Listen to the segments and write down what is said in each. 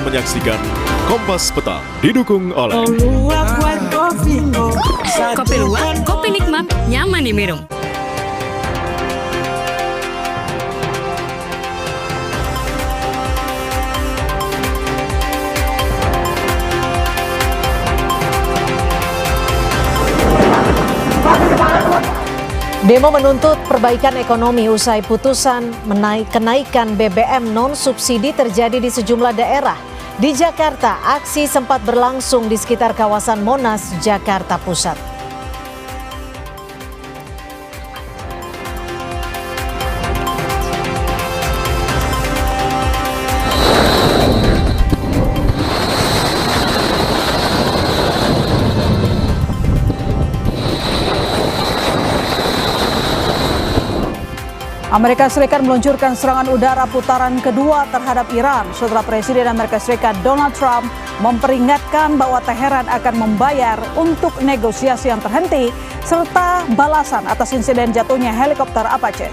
menyaksikan Kompas Petang didukung oleh Kopi luwak, kopi nikmat, nyaman diminum. Demo menuntut perbaikan ekonomi usai putusan kenaikan BBM non-subsidi terjadi di sejumlah daerah. Di Jakarta, aksi sempat berlangsung di sekitar kawasan Monas, Jakarta Pusat. Amerika Serikat meluncurkan serangan udara putaran kedua terhadap Iran setelah Presiden Amerika Serikat Donald Trump memperingatkan bahwa Teheran akan membayar untuk negosiasi yang terhenti serta balasan atas insiden jatuhnya helikopter Apache.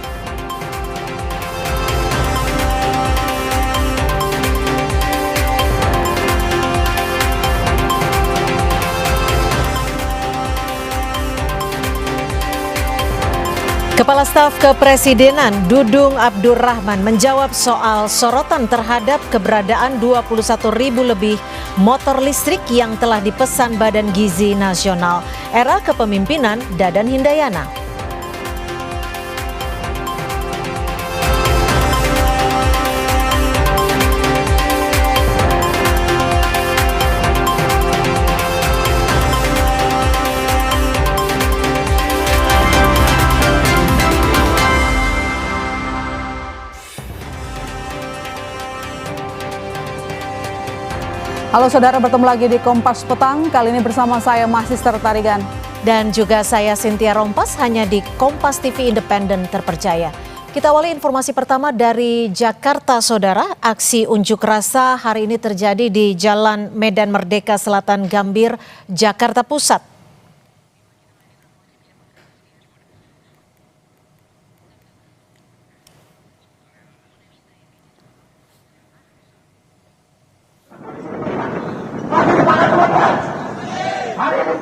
Kepala Staf Kepresidenan Dudung Abdurrahman menjawab soal sorotan terhadap keberadaan 21.000 lebih motor listrik yang telah dipesan Badan Gizi Nasional. Era kepemimpinan Dadan Hindayana. Halo saudara, bertemu lagi di Kompas Petang. Kali ini bersama saya Mahsister Tarigan. Dan juga saya Cynthia Rompas, hanya di Kompas TV Independen terpercaya. Kita awali informasi pertama dari Jakarta, saudara. Aksi unjuk rasa hari ini terjadi di Jalan Medan Merdeka Selatan Gambir, Jakarta Pusat.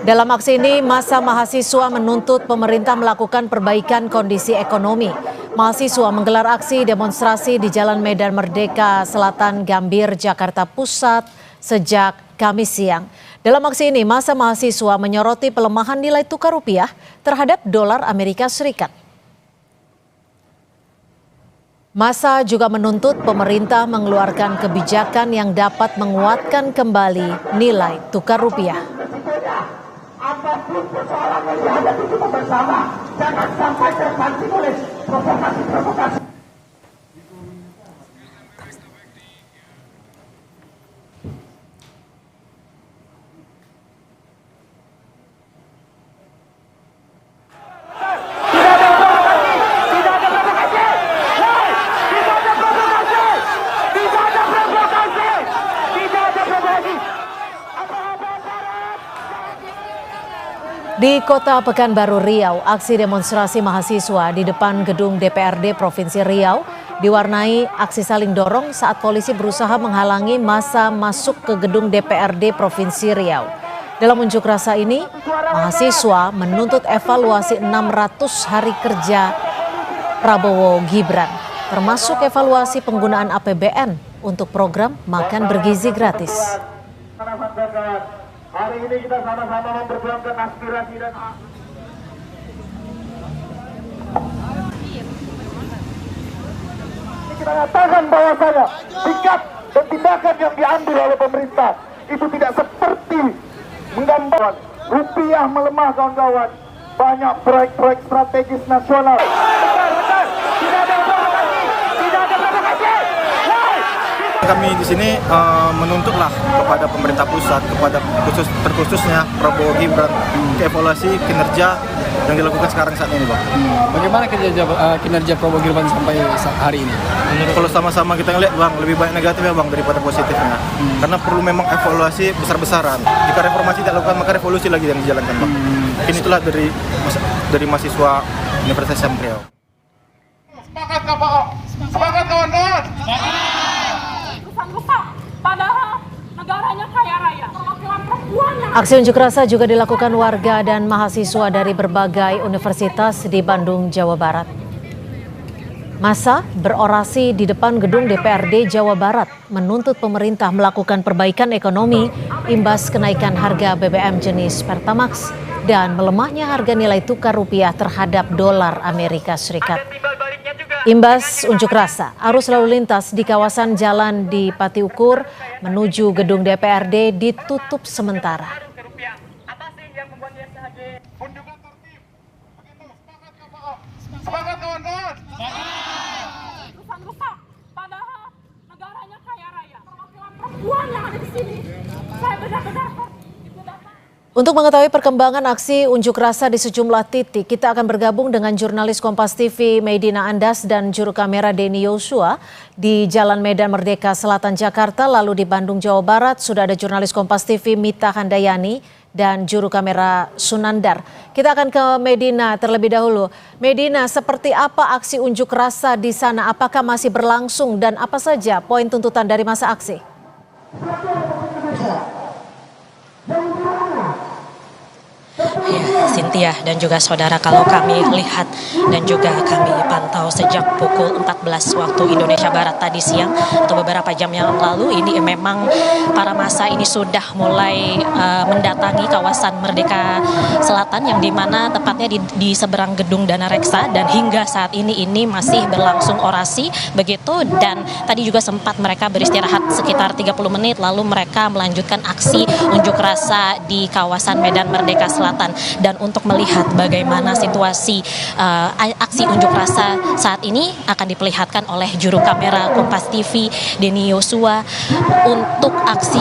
Dalam aksi ini, massa mahasiswa menuntut pemerintah melakukan perbaikan kondisi ekonomi. Mahasiswa menggelar aksi demonstrasi di Jalan Medan Merdeka Selatan Gambir, Jakarta Pusat sejak Kamis siang. Dalam aksi ini, massa mahasiswa menyoroti pelemahan nilai tukar rupiah terhadap dolar Amerika Serikat. Massa juga menuntut pemerintah mengeluarkan kebijakan yang dapat menguatkan kembali nilai tukar rupiah. Apapun persoalan yang dihadapi kita bersama, jangan sampai terpancing oleh provokasi-provokasi. Di Kota Pekanbaru Riau, aksi demonstrasi mahasiswa di depan gedung DPRD Provinsi Riau diwarnai aksi saling dorong saat polisi berusaha menghalangi massa masuk ke gedung DPRD Provinsi Riau. Dalam unjuk rasa ini, mahasiswa menuntut evaluasi 600 hari kerja Prabowo Gibran, termasuk evaluasi penggunaan APBN untuk program makan bergizi gratis. Hari ini kita sama-sama memperjuangkan aspirasi dan kita katakan bahwasanya sikap dan tindakan yang diambil oleh pemerintah itu tidak seperti menggambarkan rupiah melemah, kawan-kawan. Banyak proyek-proyek strategis nasional. Kami di sini menuntutlah kepada pemerintah pusat, kepada terkhususnya Prabowo Gibran, evaluasi kinerja yang dilakukan sekarang saat ini, Bang. Bagaimana kinerja Prabowo Gibran sampai hari ini? Kalau sama-sama kita ngelihat, Bang, lebih banyak negatifnya, Bang, daripada positifnya. Karena perlu memang evaluasi besar-besaran. Jika reformasi tidak dilakukan, maka revolusi lagi yang dijalankan, Bang. Mungkin itulah dari mahasiswa Universitas Islam Riau. Semangat kawan-kawan! Padahal Aksi unjuk rasa juga dilakukan warga dan mahasiswa dari berbagai universitas di Bandung, Jawa Barat. Massa berorasi di depan gedung DPRD Jawa Barat menuntut pemerintah melakukan perbaikan ekonomi imbas kenaikan harga BBM jenis Pertamax dan melemahnya harga nilai tukar rupiah terhadap dolar Amerika Serikat. Imbas unjuk rasa, arus lalu lintas di kawasan jalan di Pati Ukur menuju gedung DPRD ditutup sementara. Semangat kawan-kawan. Rusak, padahal negaranya kaya raya. Perwakilan perempuan yang ada di sini, saya benar-benar Untuk mengetahui perkembangan aksi unjuk rasa di sejumlah titik, kita akan bergabung dengan jurnalis Kompas TV Medina Andas dan juru kamera Denny Yosua di Jalan Medan Merdeka Selatan Jakarta, lalu di Bandung, Jawa Barat sudah ada jurnalis Kompas TV Mita Handayani dan juru kamera Sunandar. Kita akan ke Medina terlebih dahulu. Medina, seperti apa aksi unjuk rasa di sana? Apakah masih berlangsung dan apa saja poin tuntutan dari masa aksi? Ya, Cynthia dan juga saudara, kalau kami lihat dan juga kami pantau sejak pukul 14 waktu Indonesia Barat tadi siang atau beberapa jam yang lalu, ini memang para massa ini sudah mulai mendatangi kawasan Merdeka Selatan yang dimana tepatnya di seberang gedung Dana Reksa, dan hingga saat ini masih berlangsung orasi begitu, dan tadi juga sempat mereka beristirahat sekitar 30 menit lalu mereka melanjutkan aksi unjuk rasa di kawasan Medan Merdeka Selatan. Dan untuk melihat bagaimana situasi aksi unjuk rasa saat ini akan diperlihatkan oleh juru kamera Kompas TV Denny Yosua untuk aksi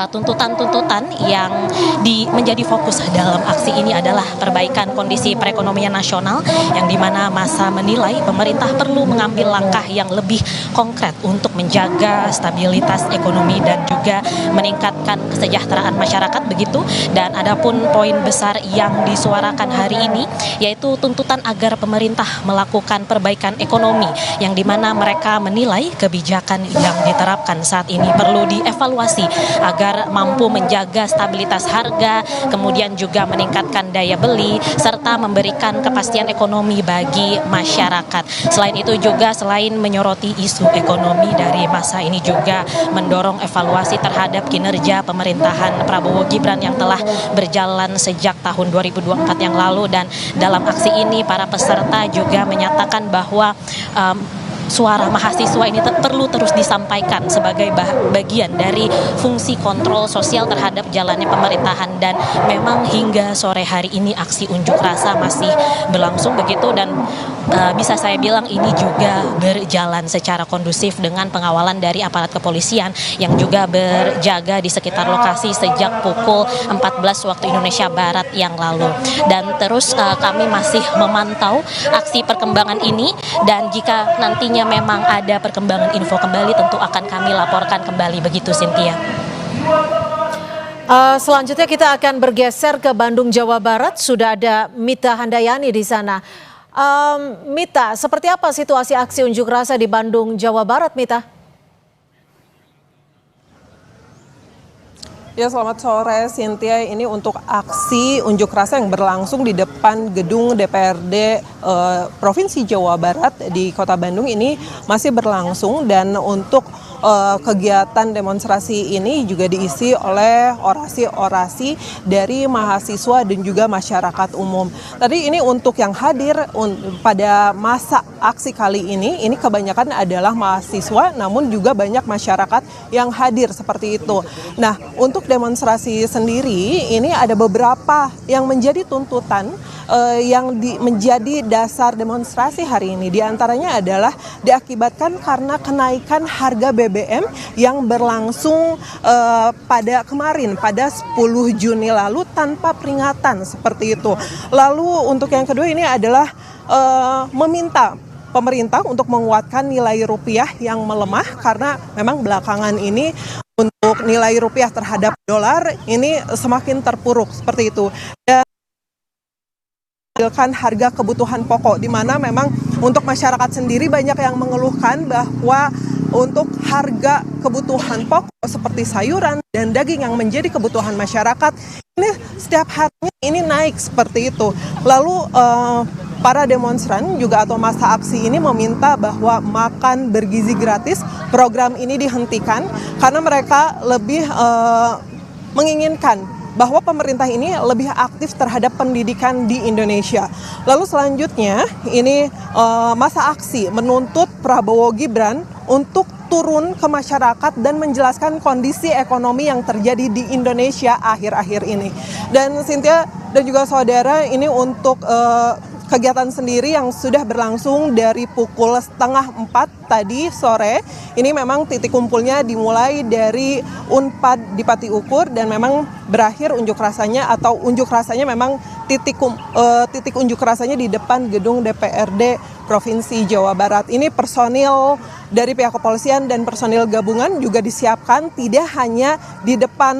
tuntutan-tuntutan yang menjadi fokus dalam aksi ini adalah perbaikan kondisi perekonomian nasional, yang dimana massa menilai pemerintah perlu mengambil langkah yang lebih konkret untuk menjaga stabilitas ekonomi dan juga meningkatkan kesejahteraan masyarakat begitu. Dan adapun poin besar yang disuarakan hari ini yaitu tuntutan agar pemerintah melakukan perbaikan ekonomi, yang dimana mereka menilai kebijakan yang diterapkan saat ini perlu dievaluasi agar mampu menjaga stabilitas harga, kemudian juga meningkatkan daya beli, serta memberikan kepastian ekonomi bagi masyarakat. Selain itu juga, selain menyoroti isu ekonomi, dari massa ini juga mendorong evaluasi terhadap kinerja pemerintahan Prabowo Gibran yang telah berjalan sejak tahun 2024 yang lalu. Dan dalam aksi ini para peserta juga menyatakan bahwa suara mahasiswa ini perlu terus disampaikan sebagai bagian dari fungsi kontrol sosial terhadap jalannya pemerintahan. Dan memang hingga sore hari ini aksi unjuk rasa masih berlangsung begitu, dan bisa saya bilang ini juga berjalan secara kondusif dengan pengawalan dari aparat kepolisian yang juga berjaga di sekitar lokasi sejak pukul 14 waktu Indonesia Barat yang lalu. Dan terus kami masih memantau aksi perkembangan ini, dan jika nantinya memang ada perkembangan info kembali tentu akan kami laporkan kembali begitu, Cynthia. Selanjutnya kita akan bergeser ke Bandung, Jawa Barat. Sudah ada Mita Handayani di sana. Mita, seperti apa situasi aksi unjuk rasa di Bandung, Jawa Barat, Mita? Ya, selamat sore Cynthia. Ini untuk aksi unjuk rasa yang berlangsung di depan gedung DPRD Provinsi Jawa Barat di Kota Bandung ini masih berlangsung, dan untuk kegiatan demonstrasi ini juga diisi oleh orasi-orasi dari mahasiswa dan juga masyarakat umum. Tadi ini untuk yang hadir pada masa aksi kali ini kebanyakan adalah mahasiswa, namun juga banyak masyarakat yang hadir seperti itu. Nah, untuk demonstrasi sendiri ini ada beberapa yang menjadi tuntutan yang menjadi dasar demonstrasi hari ini. Di antaranya adalah diakibatkan karena kenaikan harga BBM yang berlangsung pada kemarin, pada 10 Juni lalu tanpa peringatan seperti itu. Lalu untuk yang kedua ini adalah meminta pemerintah untuk menguatkan nilai rupiah yang melemah, karena memang belakangan ini untuk nilai rupiah terhadap dolar ini semakin terpuruk seperti itu. Dan harga kebutuhan pokok, di mana memang untuk masyarakat sendiri banyak yang mengeluhkan bahwa untuk harga kebutuhan pokok seperti sayuran dan daging yang menjadi kebutuhan masyarakat ini setiap harinya ini naik seperti itu. Lalu para demonstran juga atau massa aksi ini meminta bahwa makan bergizi gratis program ini dihentikan karena mereka lebih menginginkan bahwa pemerintah ini lebih aktif terhadap pendidikan di Indonesia. Lalu selanjutnya ini massa aksi menuntut Prabowo Gibran untuk turun ke masyarakat dan menjelaskan kondisi ekonomi yang terjadi di Indonesia akhir-akhir ini. Dan Cynthia dan juga saudara, ini untuk kegiatan sendiri yang sudah berlangsung dari pukul 3:30 tadi sore. Ini memang titik kumpulnya dimulai dari Unpad di Pati Ukur dan memang berakhir unjuk rasanya memang titik unjuk rasanya di depan gedung DPRD Provinsi Jawa Barat. Ini personil dari pihak kepolisian dan personil gabungan juga disiapkan tidak hanya di depan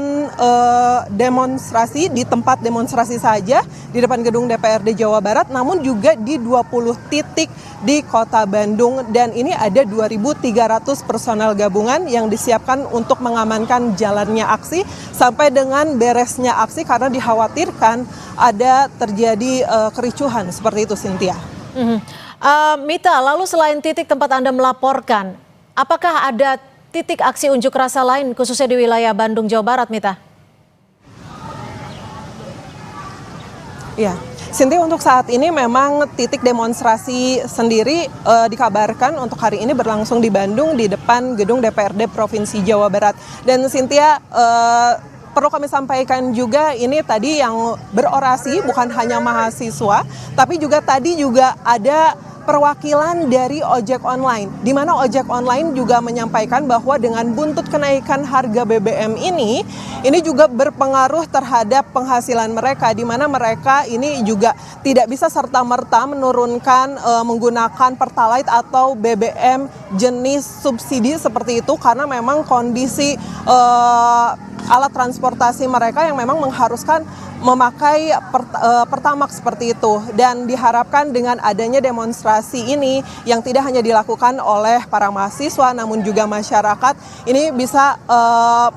demonstrasi, di tempat demonstrasi saja di depan gedung DPRD Jawa Barat, namun juga di 20 titik di Kota Bandung, dan ini ada 2.300 personel gabungan yang disiapkan untuk mengamankan jalannya aksi sampai dengan beresnya aksi karena dikhawatirkan ada terjadi kericuhan seperti itu, Cynthia. Mita, lalu selain titik tempat Anda melaporkan, apakah ada titik aksi unjuk rasa lain khususnya di wilayah Bandung, Jawa Barat, Mita? Ya, Cynthia, untuk saat ini memang titik demonstrasi sendiri dikabarkan untuk hari ini berlangsung di Bandung di depan gedung DPRD Provinsi Jawa Barat. Dan Cynthia, perlu kami sampaikan juga ini tadi yang berorasi bukan hanya mahasiswa, tapi juga tadi juga ada perwakilan dari ojek online, di mana ojek online juga menyampaikan bahwa dengan buntut kenaikan harga BBM ini juga berpengaruh terhadap penghasilan mereka, di mana mereka ini juga tidak bisa serta-merta menurunkan menggunakan Pertalite atau BBM jenis subsidi seperti itu karena memang kondisi alat transportasi mereka yang memang mengharuskan memakai Pertamax seperti itu, dan diharapkan dengan adanya demonstrasi ini yang tidak hanya dilakukan oleh para mahasiswa namun juga masyarakat ini bisa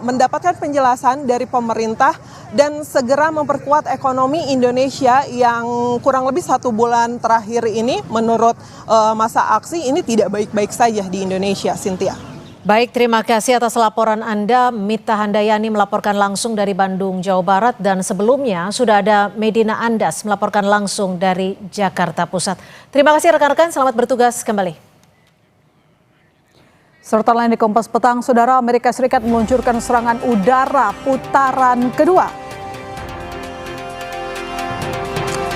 mendapatkan penjelasan dari pemerintah dan segera memperkuat ekonomi Indonesia yang kurang lebih 1 bulan terakhir ini menurut massa aksi ini tidak baik-baik saja di Indonesia, Cynthia. Baik, terima kasih atas laporan Anda. Mita Handayani melaporkan langsung dari Bandung, Jawa Barat, dan sebelumnya sudah ada Medina Andas melaporkan langsung dari Jakarta Pusat. Terima kasih rekan-rekan, selamat bertugas kembali. Serta lain di Kompas Petang, Saudara, Amerika Serikat meluncurkan serangan udara putaran kedua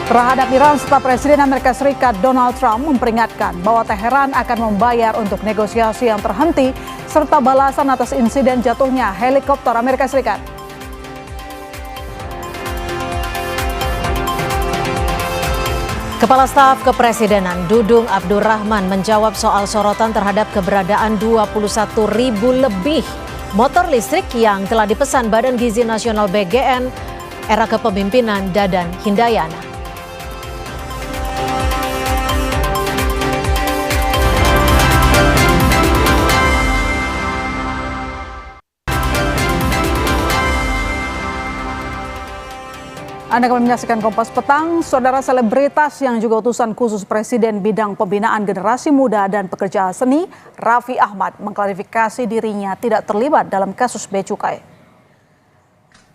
terhadap Iran setelah Presiden Amerika Serikat Donald Trump memperingatkan bahwa Teheran akan membayar untuk negosiasi yang terhenti serta balasan atas insiden jatuhnya helikopter Amerika Serikat. Kepala Staf Kepresidenan Dudung Abdurrahman menjawab soal sorotan terhadap keberadaan 21.000 lebih motor listrik yang telah dipesan Badan Gizi Nasional BGN era kepemimpinan Dadan Hindayana. Anda akan menyaksikan Kompas Petang. Saudara, selebritas yang juga utusan khusus Presiden bidang pembinaan generasi muda dan pekerja seni, Raffi Ahmad, mengklarifikasi dirinya tidak terlibat dalam kasus Bea Cukai.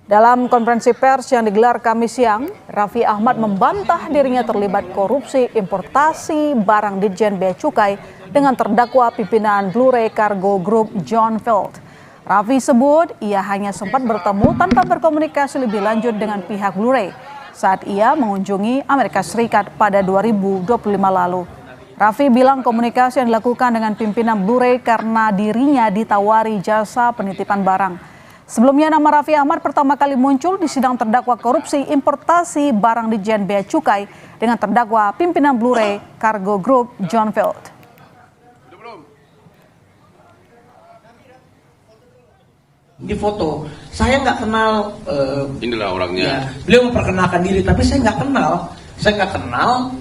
Dalam konferensi pers yang digelar Kamis siang, Raffi Ahmad membantah dirinya terlibat korupsi importasi barang Ditjen Bea Cukai dengan terdakwa pimpinan Blu-ray Cargo Group John Field. Raffi sebut ia hanya sempat bertemu tanpa berkomunikasi lebih lanjut dengan pihak Blu-ray saat ia mengunjungi Amerika Serikat pada 2025 lalu. Raffi bilang komunikasi yang dilakukan dengan pimpinan Blu-ray karena dirinya ditawari jasa penitipan barang. Sebelumnya nama Raffi Ahmad pertama kali muncul di sidang terdakwa korupsi importasi barang Ditjen Bea Cukai dengan terdakwa pimpinan Blu-ray Cargo Group John Field. Di foto, saya nggak kenal. Inilah orangnya. Ya, beliau memperkenalkan diri, tapi saya nggak kenal.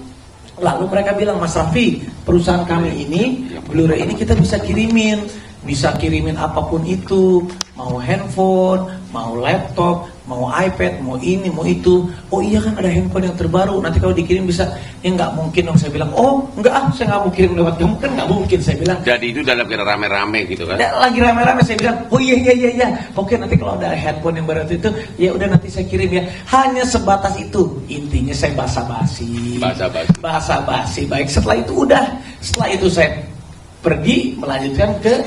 Lalu mereka bilang, Mas Raffi, perusahaan kami ini, Blu-ray ini kita bisa kirimin. bisa kirimin apapun itu, mau handphone, mau laptop, mau iPad, mau ini, mau itu. Oh iya kan ada handphone yang terbaru, nanti kalau dikirim bisa. Ya nggak mungkin dong, saya bilang. Oh enggak, saya nggak mau kirim lewat kamu, kan nggak mungkin, saya bilang. Jadi itu dalam kira rame-rame gitu kan? Lagi rame-rame, saya bilang, oh iya. Oke, nanti kalau ada handphone yang baru itu, ya udah nanti saya kirim ya. Hanya sebatas itu. Intinya saya basa-basi. Baik, setelah itu saya pergi melanjutkan ke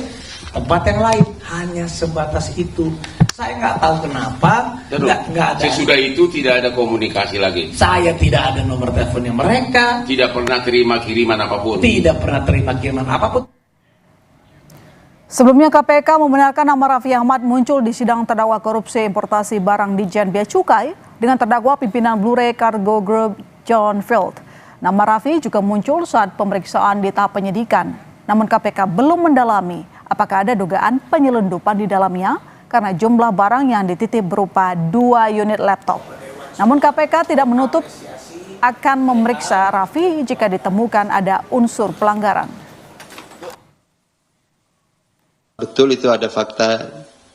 tempat yang lain. Hanya sebatas itu. Saya nggak tahu kenapa. Nggak ada. Sesudah itu tidak ada komunikasi lagi. Saya tidak ada nomor teleponnya mereka. Tidak pernah terima kiriman apapun. Tidak pernah terima kiriman apapun. Sebelumnya KPK membenarkan nama Raffi Ahmad muncul di sidang terdakwa korupsi importasi barang Ditjen Bea Cukai dengan terdakwa pimpinan Blue Ray Cargo Group John Field. Nama Raffi juga muncul saat pemeriksaan di tahap penyidikan. Namun KPK belum mendalami apakah ada dugaan penyelundupan di dalamnya karena jumlah barang yang dititip berupa 2 unit laptop. Namun KPK tidak menutup akan memeriksa Raffi jika ditemukan ada unsur pelanggaran. Betul itu ada fakta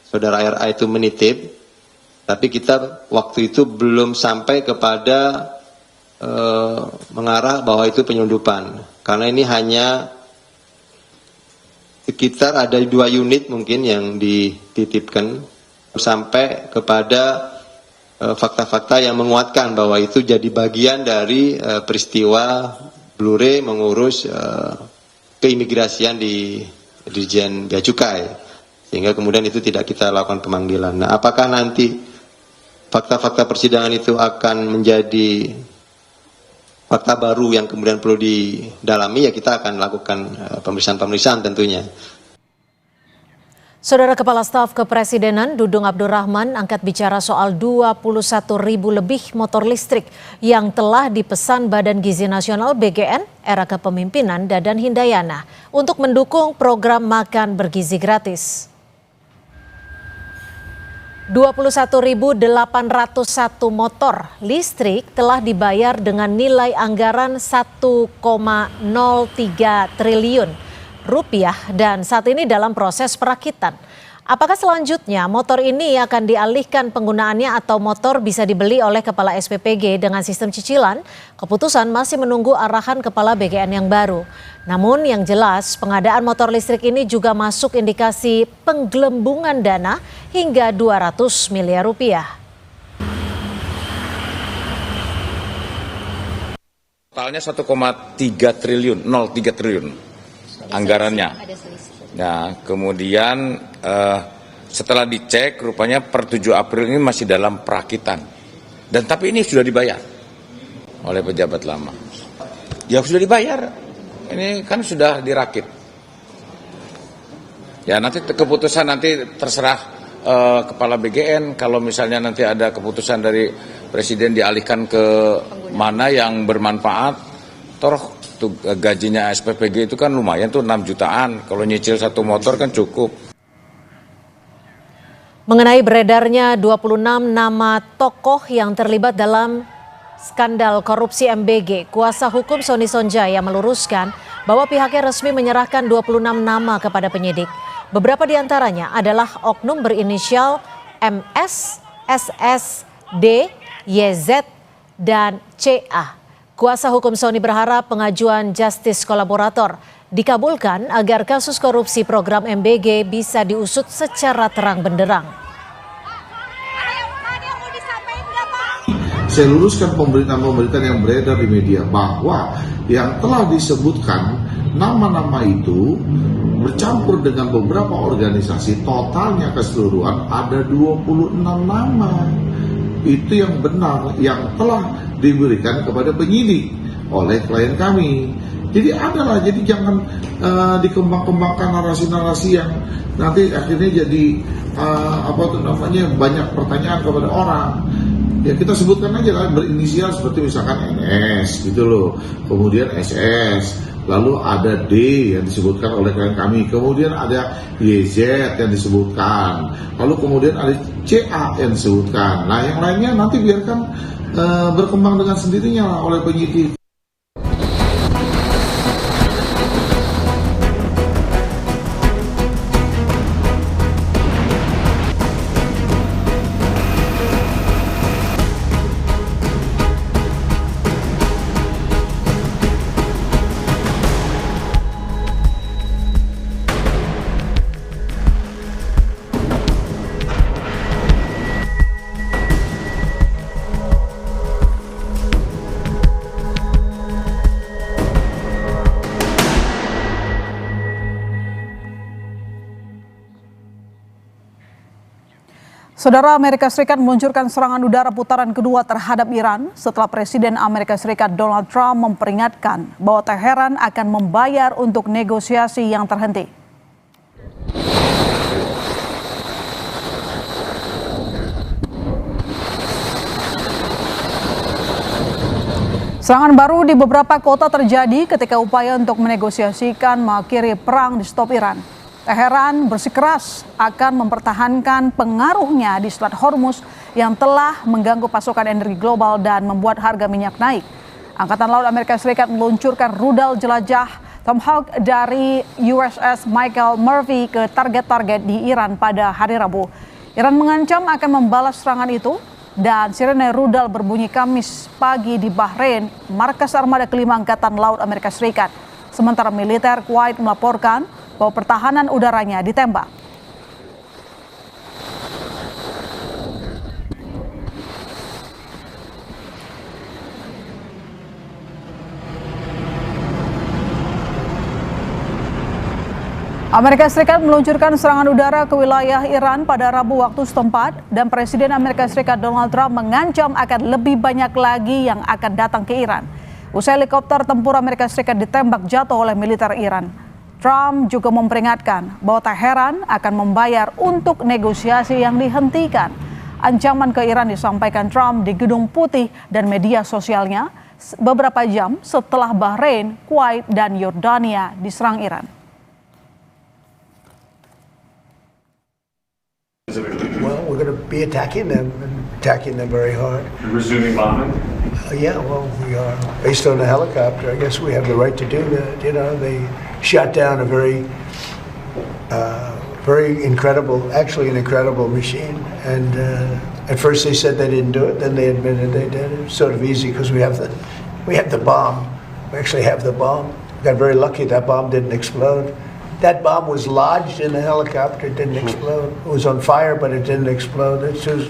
saudara RA itu menitip, tapi kita waktu itu belum sampai kepada mengarah bahwa itu penyelundupan. Karena ini hanya sekitar ada 2 unit mungkin yang dititipkan sampai kepada fakta-fakta yang menguatkan bahwa itu jadi bagian dari peristiwa Blue Ray mengurus keimigrasian di Ditjen Bea Cukai, sehingga kemudian itu tidak kita lakukan pemanggilan. Nah, apakah nanti fakta-fakta persidangan itu akan menjadi fakta baru yang kemudian perlu didalami, ya kita akan lakukan pemeriksaan-pemeriksaan tentunya. Saudara Kepala Staf Kepresidenan Dudung Abdurrahman angkat bicara soal 21.000 lebih motor listrik yang telah dipesan Badan Gizi Nasional BGN era kepemimpinan Dadan Hindayana untuk mendukung program makan bergizi gratis. 21.801 motor listrik telah dibayar dengan nilai anggaran 1,03 triliun rupiah dan saat ini dalam proses perakitan. Apakah selanjutnya motor ini akan dialihkan penggunaannya atau motor bisa dibeli oleh Kepala SPPG dengan sistem cicilan? Keputusan masih menunggu arahan Kepala BGN yang baru. Namun yang jelas pengadaan motor listrik ini juga masuk indikasi penggelembungan dana hingga 200 miliar rupiah. Totalnya 1,3 triliun, 0,3 triliun anggarannya. Nah, kemudian setelah dicek rupanya per 7 April ini masih dalam perakitan. Dan tapi ini sudah dibayar oleh pejabat lama. Ya sudah dibayar. Ini kan sudah dirakit. Ya nanti keputusan nanti terserah Kepala BGN, kalau misalnya nanti ada keputusan dari Presiden dialihkan ke mana yang bermanfaat, toh tuh gajinya SPPG itu kan lumayan tuh 6 jutaan, kalau nyicil satu motor kan cukup. Mengenai beredarnya 26 nama tokoh yang terlibat dalam skandal korupsi MBG, kuasa hukum Sony Sonjaya meluruskan bahwa pihaknya resmi menyerahkan 26 nama kepada penyidik. Beberapa di antaranya adalah oknum berinisial MS, SS, D, YZ, dan CA. Kuasa hukum Sony berharap pengajuan justice kolaborator dikabulkan agar kasus korupsi program MBG bisa diusut secara terang benderang. Saya luruskan pemberitaan-pemberitaan yang beredar di media bahwa yang telah disebutkan nama-nama itu bercampur dengan beberapa organisasi, totalnya keseluruhan ada 26 nama. Itu yang benar, yang telah diberikan kepada penyidik oleh klien kami. Jadi adalah, jadi jangan dikembang-kembangkan narasi-narasi yang nanti akhirnya jadi banyak pertanyaan kepada orang. Ya kita sebutkan aja lah berinisial seperti misalkan NS gitu loh, kemudian SS, lalu ada D yang disebutkan oleh klien kami, kemudian ada YZ yang disebutkan, lalu kemudian ada CA yang disebutkan. Nah yang lainnya nanti biarkan berkembang dengan sendirinya oleh penyidik. Saudara, Amerika Serikat meluncurkan serangan udara putaran kedua terhadap Iran setelah Presiden Amerika Serikat Donald Trump memperingatkan bahwa Teheran akan membayar untuk negosiasi yang terhenti. Serangan baru di beberapa kota terjadi ketika upaya untuk menegosiasikan mengakhiri perang di stop Iran. Teheran bersikeras akan mempertahankan pengaruhnya di Selat Hormuz yang telah mengganggu pasokan energi global dan membuat harga minyak naik. Angkatan Laut Amerika Serikat meluncurkan rudal jelajah Tomahawk dari USS Michael Murphy ke target-target di Iran pada hari Rabu. Iran mengancam akan membalas serangan itu dan sirene rudal berbunyi Kamis pagi di Bahrain, markas armada kelima Angkatan Laut Amerika Serikat. Sementara militer Kuwait melaporkan bahwa pertahanan udaranya ditembak. Amerika Serikat meluncurkan serangan udara ke wilayah Iran pada Rabu waktu setempat dan Presiden Amerika Serikat Donald Trump mengancam akan lebih banyak lagi yang akan datang ke Iran. Usai helikopter tempur Amerika Serikat ditembak jatuh oleh militer Iran. Trump juga memperingatkan bahwa Teheran akan membayar untuk negosiasi yang dihentikan. Ancaman ke Iran disampaikan Trump di Gedung Putih dan media sosialnya beberapa jam setelah Bahrain, Kuwait, dan Yordania diserang Iran. Well, we're going to be attacking them very hard. Resuming bombing? Yeah, well, we are. Based on the helicopter, I guess we have the right to do that. You know, they shot down a very incredible, actually an incredible machine. And at first they said they didn't do it, then they admitted they did. It's sort of easy because we have the bomb. We actually have the bomb. Got very lucky that bomb didn't explode. That bomb was lodged in the helicopter, it didn't explode. It was on fire, but it didn't explode. It's just...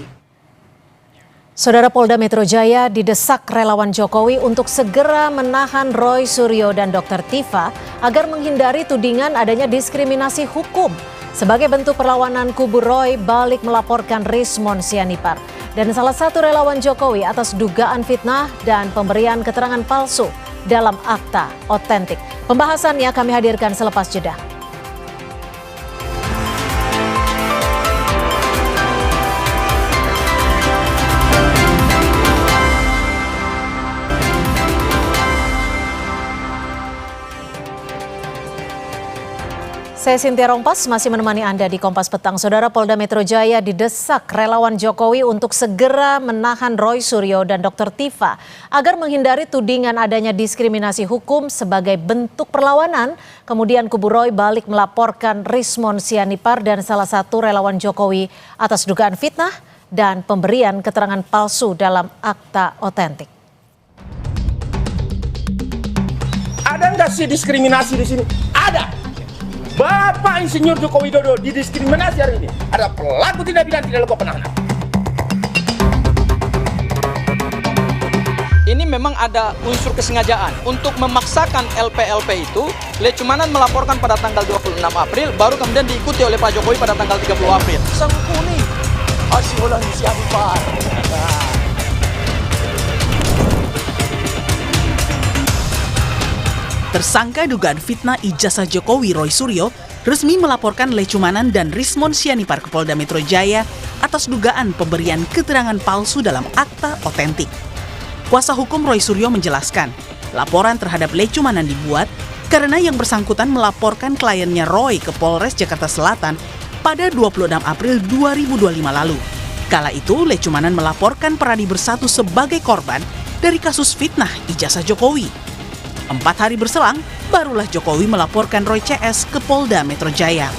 Saudara, Polda Metro Jaya didesak relawan Jokowi untuk segera menahan Roy Suryo dan Dr. Tifa agar menghindari tudingan adanya diskriminasi hukum. Sebagai bentuk perlawanan, kubu Roy balik melaporkan Rismon Sianipar dan salah satu relawan Jokowi atas dugaan fitnah dan pemberian keterangan palsu dalam akta otentik. Pembahasannya kami hadirkan selepas jeda. Saya Cynthia Rompas masih menemani Anda di Kompas Petang. Saudara, Polda Metro Jaya didesak relawan Jokowi untuk segera menahan Roy Suryo dan Dr. Tifa agar menghindari tudingan adanya diskriminasi hukum sebagai bentuk perlawanan. Kemudian kubu Roy balik melaporkan Rismon Sianipar dan salah satu relawan Jokowi atas dugaan fitnah dan pemberian keterangan palsu dalam akta otentik. Ada nggak sih diskriminasi di sini? Ada. Bapak Insinyur Joko Widodo didiskriminasi hari ini. Ada pelaku tindak pidana tidak lakukan penahanan. Ini memang ada unsur kesengajaan untuk memaksakan LP-LP itu. Lecumanan melaporkan pada tanggal 26 April, baru kemudian diikuti oleh Pak Jokowi pada tanggal 30 April. Sang kuning, asiholan siapar. Tersangka dugaan fitnah ijazah Jokowi Roy Suryo resmi melaporkan Lecumanan dan Rismon Sianipar ke Polda Metro Jaya atas dugaan pemberian keterangan palsu dalam akta otentik. Kuasa hukum Roy Suryo menjelaskan, laporan terhadap Lecumanan dibuat karena yang bersangkutan melaporkan kliennya Roy ke Polres Jakarta Selatan pada 26 April 2025 lalu. Kala itu, Lecumanan melaporkan Peradi Bersatu sebagai korban dari kasus fitnah ijazah Jokowi. 4 hari berselang, barulah Jokowi melaporkan Roy CS ke Polda Metro Jaya.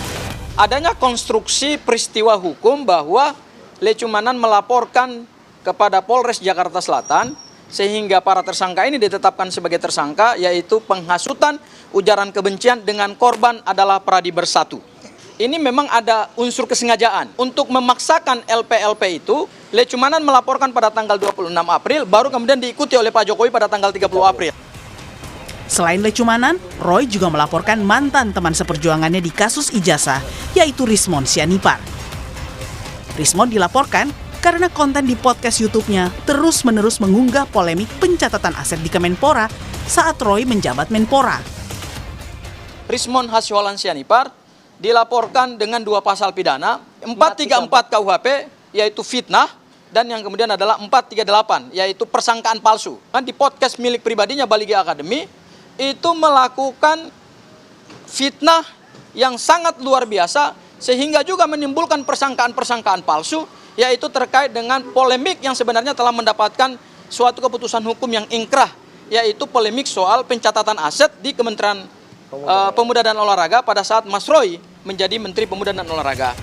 Adanya konstruksi peristiwa hukum bahwa Lecumanan melaporkan kepada Polres Jakarta Selatan sehingga para tersangka ini ditetapkan sebagai tersangka, yaitu penghasutan, ujaran kebencian dengan korban adalah Peradi Bersatu. Ini memang ada unsur kesengajaan untuk memaksakan LP-LP itu. Lecumanan melaporkan pada tanggal 26 April, baru kemudian diikuti oleh Pak Jokowi pada tanggal 30 April. Selain Lecumanan, Roy juga melaporkan mantan teman seperjuangannya di kasus ijazah, yaitu Rismon Sianipar. Rismon dilaporkan karena konten di podcast YouTube-nya terus-menerus mengunggah polemik pencatatan aset di Kemenpora saat Roy menjabat Menpora. Rismon Hasyolan Sianipar dilaporkan dengan 2 pasal pidana, 434 KUHP yaitu fitnah, dan yang kemudian adalah 438 yaitu persangkaan palsu. Di podcast milik pribadinya Baligi Academy itu melakukan fitnah yang sangat luar biasa sehingga juga menimbulkan persangkaan-persangkaan palsu, yaitu terkait dengan polemik yang sebenarnya telah mendapatkan suatu keputusan hukum yang ingkrah, yaitu polemik soal pencatatan aset di Kementerian Pemuda dan Olahraga pada saat Mas Roy menjadi Menteri Pemuda dan Olahraga.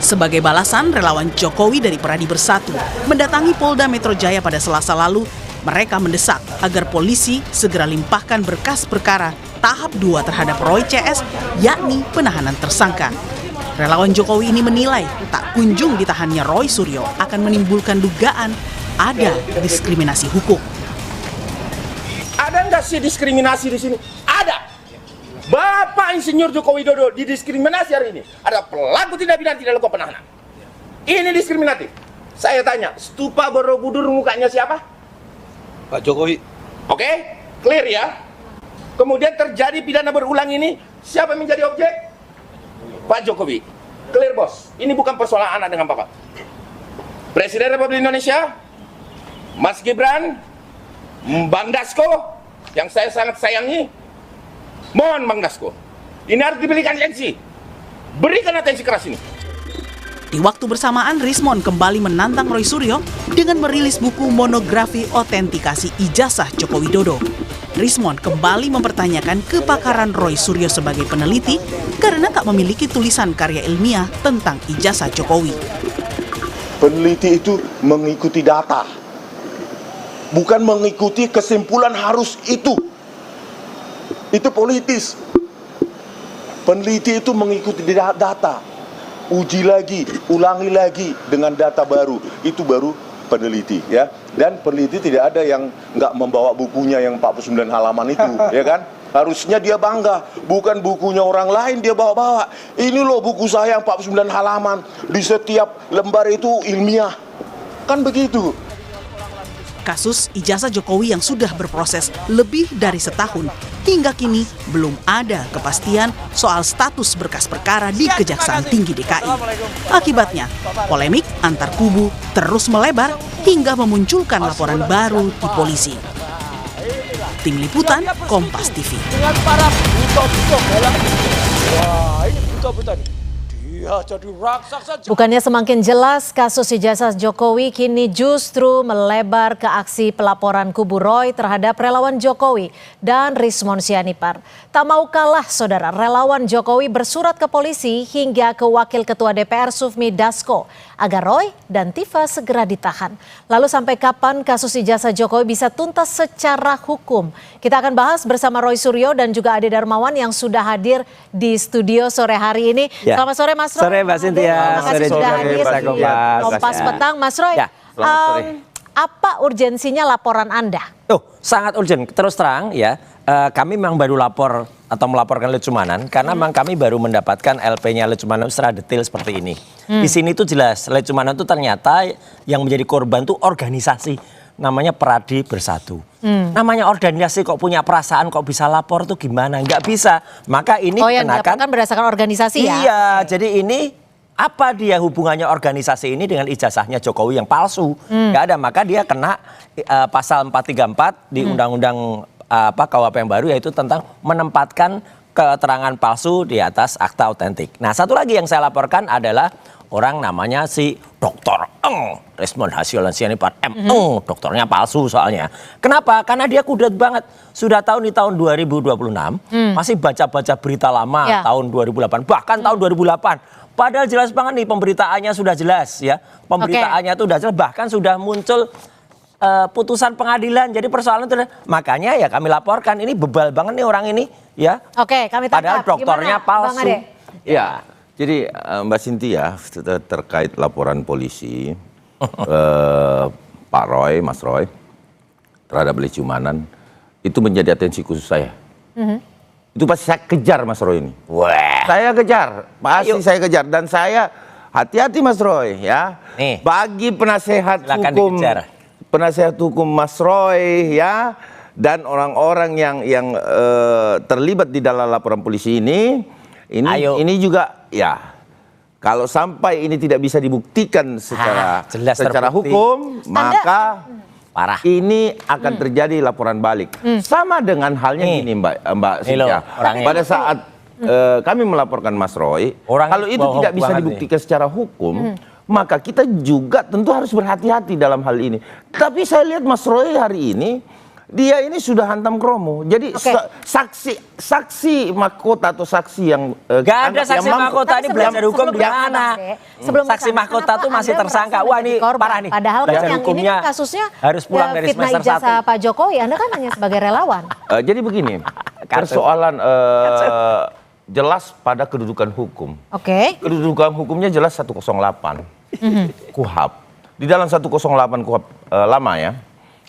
Sebagai balasan, relawan Jokowi dari Peradi Bersatu mendatangi Polda Metro Jaya pada Selasa lalu. Mereka mendesak agar polisi segera limpahkan berkas perkara tahap 2 terhadap Roy CS, yakni penahanan tersangka. Relawan Jokowi ini menilai tak kunjung ditahannya Roy Suryo akan menimbulkan dugaan ada diskriminasi hukum. Ada nggak sih diskriminasi di sini? Ada. Bapak Insinyur Joko Widodo didiskriminasi hari ini. Ada pelaku tindak pidana tidak lakukan penahanan. Ini diskriminatif. Saya tanya, stupa Borobudur mukanya siapa? Pak Jokowi. Oke, clear ya. Kemudian terjadi pidana berulang ini, siapa yang menjadi objek? Pak Jokowi. Clear bos, ini bukan persoalan anak dengan bapak. Presiden Republik Indonesia, Mas Gibran, Bang Dasko, yang saya sangat sayangi, mohon Bang Dasko, ini harus diberikan atensi. Berikan atensi keras ini. Di waktu bersamaan, Rismon kembali menantang Roy Suryo dengan merilis buku monografi otentikasi ijazah Joko Widodo. Rismon kembali mempertanyakan kepakaran Roy Suryo sebagai peneliti karena tak memiliki tulisan karya ilmiah tentang ijazah Jokowi. Peneliti itu mengikuti data, bukan mengikuti kesimpulan harus itu. Itu politis. Peneliti itu mengikuti data. Uji lagi, ulangi lagi dengan data baru. Itu baru peneliti, ya. Dan peneliti tidak ada yang nggak membawa bukunya yang 49 halaman itu, ya kan? Harusnya dia bangga, bukan bukunya orang lain dia bawa-bawa. Ini loh buku saya yang 49 halaman, di setiap lembar itu ilmiah. Kan begitu. Kasus ijazah Jokowi yang sudah berproses lebih dari setahun, hingga kini belum ada kepastian soal status berkas perkara di Kejaksaan Tinggi DKI. Akibatnya, polemik antar kubu terus melebar hingga memunculkan laporan baru di polisi. Tim Liputan, Kompas TV. Dengan para buta-buta bola. Wah, ini buta-buta nih. Dia jadi raksasa. Bukannya semakin jelas, kasus ijazah Jokowi kini justru melebar ke aksi pelaporan kubu Roy terhadap relawan Jokowi dan Rismon Sianipar. Tak mau kalah, saudara, relawan Jokowi bersurat ke polisi hingga ke Wakil Ketua DPR Sufmi Dasko agar Roy dan Tifa segera ditahan. Lalu sampai kapan kasus ijazah Jokowi bisa tuntas secara hukum? Kita akan bahas bersama Roy Suryo dan juga Ade Darmawan yang sudah hadir di studio sore hari ini. Ya. Selamat sore Mas Roy. Sore Mbak Cynthia. Terima kasih sudah hadir di Kompas ya. Petang. Mas Roy, Ya, selamat sore. apa urgensinya laporan Anda? Sangat urgent. Terus terang ya, kami memang baru lapor atau melaporkan Lecumanan karena memang kami baru mendapatkan LP-nya Lecumanan secara detail seperti ini. Di sini tuh jelas Lecumanan tuh ternyata yang menjadi korban tuh organisasi namanya Peradi Bersatu. Namanya organisasi kok punya perasaan kok bisa lapor tuh gimana? Nggak bisa. Maka ini yang kenakan dilaporkan berdasarkan organisasi ya? Iya, jadi ini apa dia hubungannya organisasi ini dengan ijazahnya Jokowi yang palsu? Nggak ada, maka dia kena pasal 434 di Undang-Undang KUHP yang baru, yaitu tentang menempatkan keterangan palsu di atas akta otentik. Nah, satu lagi yang saya laporkan adalah orang namanya si Dr. Rismon Hasyolan Sianipar dokternya palsu soalnya. Kenapa? Karena dia kudet banget. Sudah tahu di tahun 2026 masih baca-baca berita lama tahun 2008, bahkan tahun 2008. Padahal jelas banget nih pemberitaannya sudah jelas ya. Pemberitaannya itu sudah jelas, bahkan sudah muncul putusan pengadilan. Jadi persoalan itu makanya ya kami laporkan ini bebal banget nih orang ini ya. Oke, kami tangkap. Padahal dokternya palsu. Ya, jadi Mbak Cynthia terkait laporan polisi Pak Roy, Mas Roy terhadap Lecumanan itu menjadi atensi khusus saya. Itu pasti saya kejar Mas Roy ini. Saya kejar, pasti saya kejar dan saya hati-hati Mas Roy ya. Nih. Bagi penasehat Silakan hukum, dikejar. penasehat hukum Mas Roy ya, dan orang-orang yang terlibat di dalam laporan polisi ini juga ya. Kalau sampai ini tidak bisa dibuktikan secara hukum, maka parah. Ini akan terjadi laporan balik. Sama dengan halnya gini Mbak Cynthia. Pada saat kami melaporkan Mas Roy, kalau itu tidak bisa dibuktikan secara hukum, maka kita juga tentu harus berhati-hati dalam hal ini. Tapi saya lihat Mas Roy hari ini, dia ini sudah hantam kromo. Jadi saksi mahkota atau saksi yang gak ada saksi mahkota ini belajar hukum di mana? Saksi mahkota itu masih tersangka. Wah ini parah nih. Padahal kan yang ini kasusnya harus pulang dari fitnah semester 1. ijazah Pak Jokowi. Anda kan hanya sebagai relawan. Jadi begini, persoalan jelas pada kedudukan hukum. Kedudukan hukumnya jelas 108 KUHP. Di dalam 108 KUHP lama ya.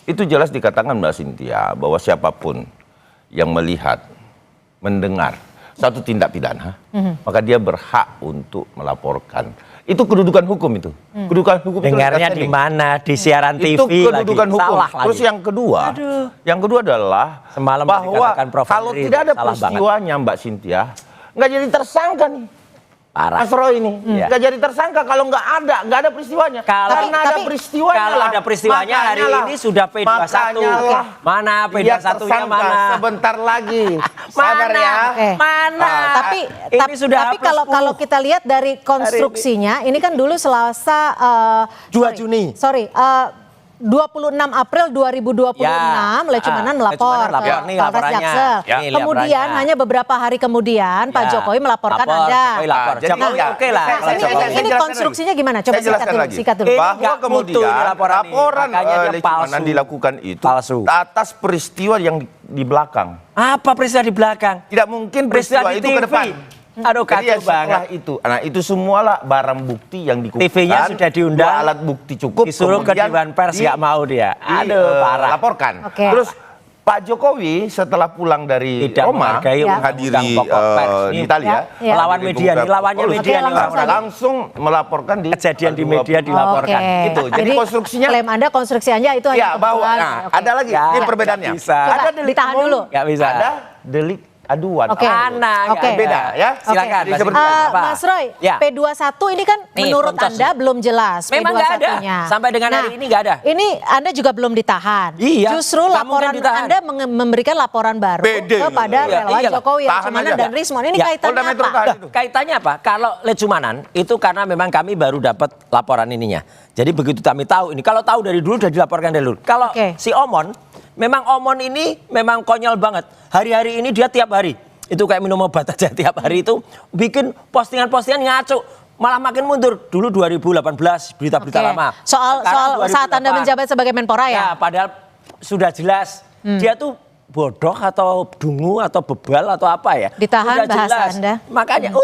Itu jelas dikatakan Mbak Cynthia bahwa siapapun yang melihat, mendengar satu tindak pidana, maka dia berhak untuk melaporkan. Itu kedudukan hukum itu. Kedudukan hukum dengarnya di mana? Di siaran TV itu kedudukan lagi. hukum. Salah Terus lagi. yang kedua adalah semalam bahwa kalau tidak ada peristiwanya Mbak Cynthia, nggak jadi tersangka nih. Parah. Mas Roy ini nggak jadi tersangka kalau nggak ada peristiwanya. Karena ada peristiwanya. Kalau ada peristiwanya hari ini sudah P21. Mana P21-nya mana? Sebentar lagi. Sabar ya. Mana? Tapi kalau kita lihat dari konstruksinya, ini kan dulu Selasa 2 Juni. 26 April 2026 Lecumanan melapor ke Polres Jaksel. Kemudian hanya beberapa hari kemudian Pak Jokowi melaporkan Anda. Jokowi oke lah. Ini konstruksinya gimana? Coba sikat dulu. Bahwa kemudian laporan Lecumanan dilakukan itu atas peristiwa yang di belakang. Apa peristiwa di belakang? Tidak mungkin peristiwa itu ke depan. Aduh kacau banget. Itu semualah barang bukti yang dikumpulkan. TV-nya sudah diundang, alat bukti cukup. Disuruh ke Dewan Pers, nggak mau dia. Aduh, parah. Laporkan. Terus Pak Jokowi setelah pulang dari Roma, menghadiri di Italia, melawan media, lawannya media langsung melaporkan di kejadian di media dilaporkan. Gitu. Jadi konstruksinya, klaim Anda konstruksinya itu hanya bahwa ada lagi ini perbedaannya. Ada delik ditahan dulu. Nggak bisa. Ada delik aduan. Beda ya. Silakan. Mas Roy, P21 ini kan menurut Anda belum jelas. Memang nggak ada. Sampai dengan hari ini nggak ada. Ini Anda juga belum ditahan. Justru laporan Anda memberikan laporan baru kepada relawan Jokowi, Lecumanan dan Rismon. Ini kaitannya apa? Kaitannya apa? Kalau Lecumanan itu karena memang kami baru dapat laporan ininya. Jadi begitu kami tahu ini. Kalau tahu dari dulu sudah dilaporkan dari dulu. Kalau si Omon, memang Omon ini memang konyol banget. Hari-hari ini dia tiap hari, itu kayak minum obat aja tiap hari itu bikin postingan-postingan ngaco. Malah makin mundur. Dulu 2018 berita-berita lama. Soal saat Anda menjabat sebagai Menpora ya? Ya, padahal sudah jelas dia tuh bodoh atau dungu atau bebal atau apa ya. Ditahan bahasa jelas. Anda. Makanya,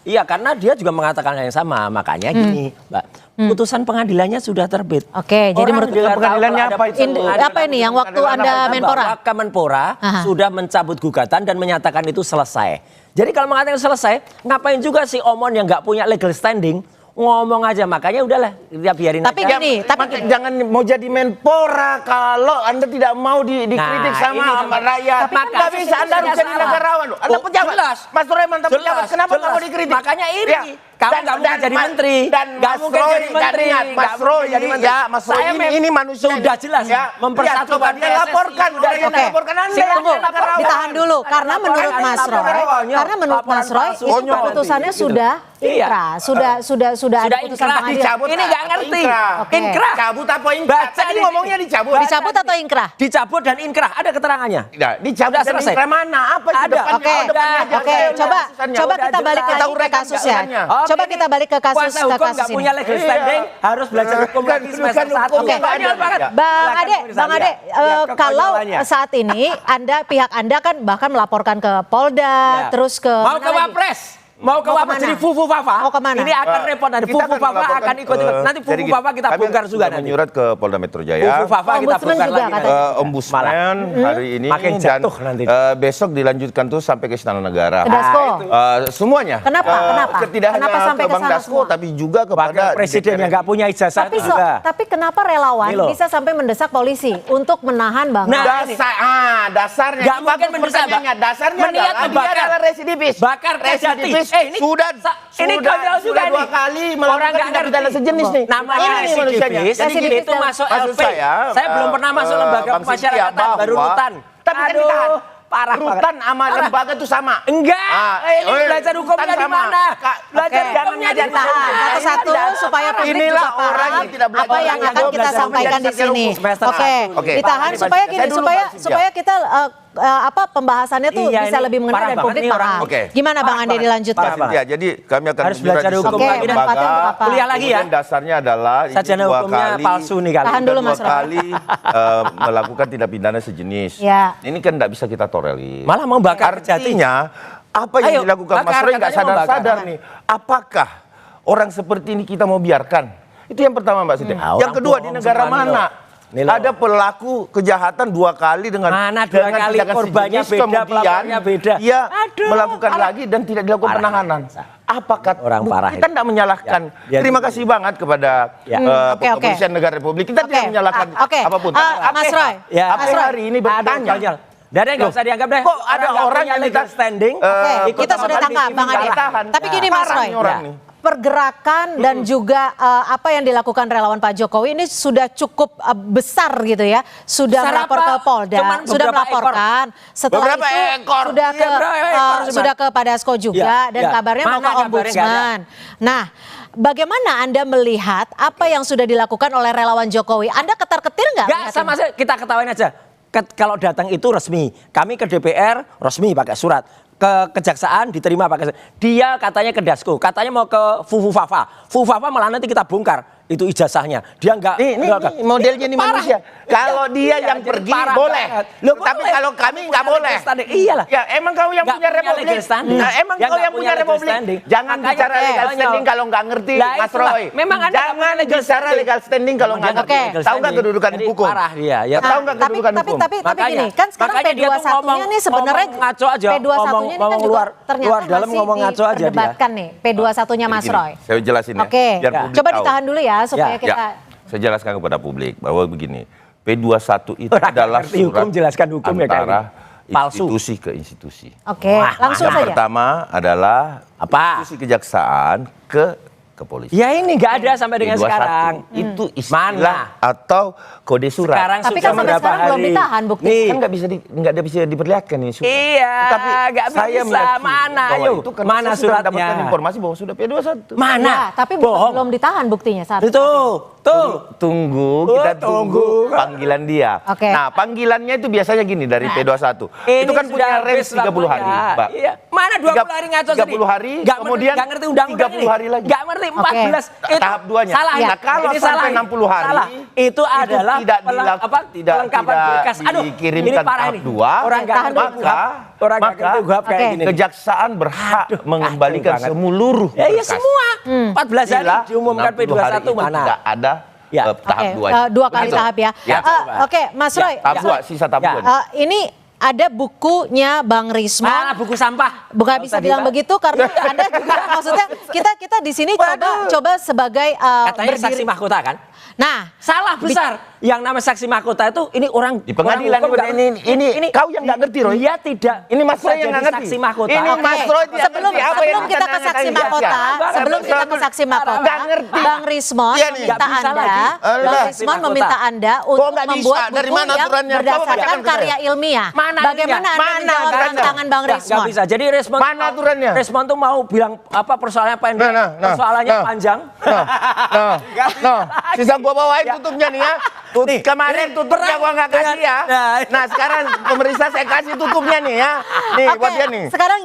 iya karena dia juga mengatakan yang sama. Makanya gini, Mbak. Putusan pengadilannya sudah terbit. Jadi menurut pengadilannya apa itu? Apa ini yang waktu Anda Menpora? Kemenpora sudah mencabut gugatan dan menyatakan itu selesai. Jadi kalau mengatakan selesai, ngapain juga si Omon yang nggak punya legal standing ngomong aja, makanya udahlah dia biarin tapi aja. Jangan mau jadi Menpora kalau Anda tidak mau dikritik sama rakyat. Nggak bisa, Anda harus jadi negarawan. Anda pejabat. Mas Roy mantan pejabat, kenapa nggak mau dikritik? Makanya ini. Kamu nggak mungkin jadi menteri, nggak mungkin jadi menteri. Mas Roy, Mas Roy ini manusia sudah jelas mempersatukan. Dia laporkan, laporkan Anda. Ditahan dulu, karena menurut Mas Roy, itu keputusannya sudah inkrah, sudah ada putusan pengadilan. Ini nggak ngerti. Inkrah. Cabut apa inkrah? Tadi ngomongnya dicabut. Dicabut atau inkrah? Dicabut dan inkrah, ada keterangannya. Dicabut dan inkrah mana? Apa ada? Coba kita balik lagi ke kasusnya. Coba kita balik ke kasus ini. Nggak punya legal standing, harus belajar hukum lagi semester 1. Bang Ade, kalau saat ini pihak Anda kan bahkan melaporkan ke Polda, terus ke mau ke Wapres. Mau ke apa? Jadi Fufu Fafa. Mau kemana? Ini akan repot nanti. Fufu Fafa akan ikut. Nanti Fufu Fafa kita bongkar juga nanti. Menyurat ke Polda Metro Jaya. Fufu Fafa kita bongkar lagi. Ombudsman hari ini makin jatuh nanti. Besok dilanjutkan tuh sampai ke Istana Negara. Ke Dasko. Semuanya. Kenapa? Tidak hanya sampai ke Bang Dasko, tapi juga kepada presiden yang nggak punya ijazah juga. Tapi kenapa relawan bisa sampai mendesak polisi untuk menahan Bang? Dasarnya. Nggak mungkin mendesak, dasarnya meniat membakar. adalah residivis. Bakar residivis. Ini sudah dua kali melakukan tindak pidana sejenis nih. Namanya residivis. Itu masuk LP. Saya belum pernah masuk lembaga pemasyarakatan, baru rutan. Tapi kan ditahan. Parah rutan sama lembaga itu sama. Enggak. Ini belajar hukumnya di mana? Belajar hukumnya di tahan satu-satu supaya publik inilah juga orang yang tidak belajar. apa yang akan kita sampaikan di sini. Oke. Ditahan supaya gini, supaya kita pembahasannya tuh bisa lebih mengenai dan publik paham. Gimana Bang Andi dilanjutkan? Ya, jadi kami akan harus belajar hukum lagi dan kuliah lagi ya. Dasarnya adalah sarjana hukumnya palsu nih kali. Tahan dulu Mas Dua kali melakukan tindak pidana sejenis. Ini kan tidak bisa kita tolerir. Malah membakar artinya apa yang dilakukan Mas Roy nggak sadar-sadar nih. Apakah orang seperti ini kita mau biarkan? Itu yang pertama Mbak Siti. Yang kedua, di negara mana ada pelaku kejahatan 2 kali dengan dua kali korbannya beda, pelapornya beda. Ia melakukan lagi dan tidak dilakukan penahanan. Apakah orang parah? Kita tidak menyalahkan. Terima kasih banget kepada Kepolisian Negara Republik. Kita tidak menyalahkan apapun. Mas Roy, hari ini bertanya. Dan nggak usah dianggap deh. Kok ada orang yang legal standing? Kita sudah tangkap Bang Andi. Tapi gini Mas Roy, pergerakan dan juga apa yang dilakukan relawan Pak Jokowi ini sudah cukup besar gitu ya. Sudah melapor ke Polda, sudah melaporkan. Setelah itu sudah ke Pak Dasko juga dan kabarnya mau ke Ombudsman. Nah, bagaimana Anda melihat apa yang sudah dilakukan oleh relawan Jokowi? Anda ketar-ketir nggak? Nggak, sama saja. Kita ketawain aja. Kalau datang itu resmi. Kami ke DPR resmi pakai surat. Ke kejaksaan diterima pakai. Dia katanya ke Dasko, katanya mau ke Fufu Fafa. Fufu Fafa malah nanti kita bongkar itu ijazahnya. Dia enggak. Ini modelnya ini manusia. Kalau dia yang pergi boleh. Tapi kalau kami enggak boleh. Iyalah. Ya emang kau yang punya republik. Nah, emang kau yang punya republik. Jangan bicara legal standing kalau enggak ngerti, Mas Roy. Jangan bicara legal standing kalau enggak ngerti. Tahu enggak kedudukan hukum? Parah dia. Ya tahu enggak kedudukan hukum? Tapi gini, kan sekarang P21-nya nih sebenarnya ngaco aja. P21-nya ini kan juga ternyata masih diperdebatkan nih. P21-nya Mas Roy. Saya jelasin ya. Oke. Coba ditahan dulu ya supaya kita saya jelaskan kepada publik bahwa begini, P21 itu adalah surat antara institusi ke institusi. Oke, langsung saja. Yang pertama adalah institusi kejaksaan ke kepolisian. Ya ini nggak ada sampai dengan sekarang. Itu istilah atau kode surat. Sekarang tapi kan sampai sekarang belum ditahan bukti. Kan nggak bisa diperlihatkan ini surat. Iya. Tapi saya bisa. Mana ayo? Itu kan mana suratnya? Dapatkan informasi bahwa sudah P21. Mana? Ya, tapi belum ditahan buktinya saat itu. Tunggu, kita tunggu panggilan dia. Nah, panggilannya itu biasanya gini dari P21. Itu kan punya range 30 hari, Mbak. Iya. Mana 20 hari ngaco tadi? 30 hari, kemudian nggak ngerti undang-undang 30 hari lagi. Nggak ngerti 14. Tahap 2-nya. Salah. Nah, kalau sampai 60 hari, itu adalah tidak dikirimkan tahap 2, maka kejaksaan berhak mengembalikan seluruh berkas. Ya semua. 14 hari diumumkan P21 mana? Tidak ada tahap 2. 2 kali tahap ya. Oke, Mas Roy. Tahap 2, sisa tahap 2. Ini ada bukunya Bang Rismon. Buku sampah. Bukan bisa bilang begitu karena Anda juga maksudnya kita di sini coba sebagai katanya saksi mahkota kan? Nah, salah besar. Yang nama saksi mahkota itu ini orang di pengadilan ini kau yang nggak ngerti, Roy. Dia tidak. Ini Mas Roy yang nggak ngerti. Saksi mahkota. Ini Mas Roy tidak ngerti apa yang kita ke saksi mahkota. Sebelum kita ke saksi mahkota, Bang Rismon meminta Anda untuk membuat buku yang berdasarkan karya ilmiah. Bagaimana Anda menjawab tantangan Bang Rismon? Nggak bisa. Jadi Rismon mana aturannya? Rismon tuh mau bilang apa persoalannya pendek, persoalannya panjang. Sisa gua bawain tutupnya nih ya. Kemarin tutupnya gua nggak kasih ya. Nah sekarang pemerintah saya kasih tutupnya nih ya. Nih buat dia nih. Sekarang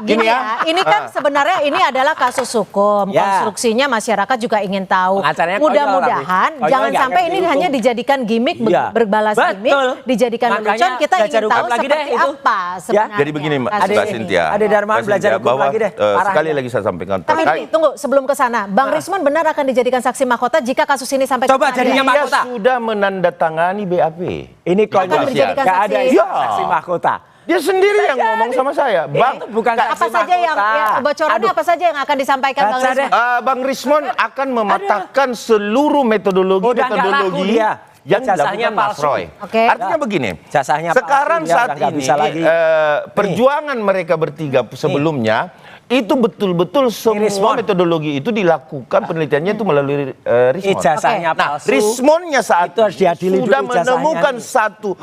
gini ya. Ini kan sebenarnya ini adalah kasus hukum. Konstruksinya masyarakat juga ingin tahu. Mudah-mudahan jangan sampai ini hanya dijadikan gimmick, berbalas gimmick, dijadikan lelucon. Kita ingin tahu seperti apa sebenarnya. Jadi begini Mbak Cynthia. Ada Darman belajar hukum lagi deh. Sekali lagi saya sampaikan. Tapi tunggu sebelum ke sana, Bang Rismon benar akan dijadikan saksi mahkota jika kasus ini sampai Coba jadinya mahkota. Dia sudah menandatangani BAP. Ini konyol. Gak ada saksi mahkota. Dia sendiri yang ngomong sama saya. Bang, bukan apa saja yang bocorannya apa saja yang akan disampaikan Bang Rismon? Bang Rismon akan mematahkan seluruh metodologi yang dilakukan Mas Roy. Artinya begini, sekarang saat ini perjuangan mereka bertiga sebelumnya itu betul-betul semua metodologi itu dilakukan penelitiannya itu melalui Rismon. Nah, Rismonnya saat itu sudah menemukan satu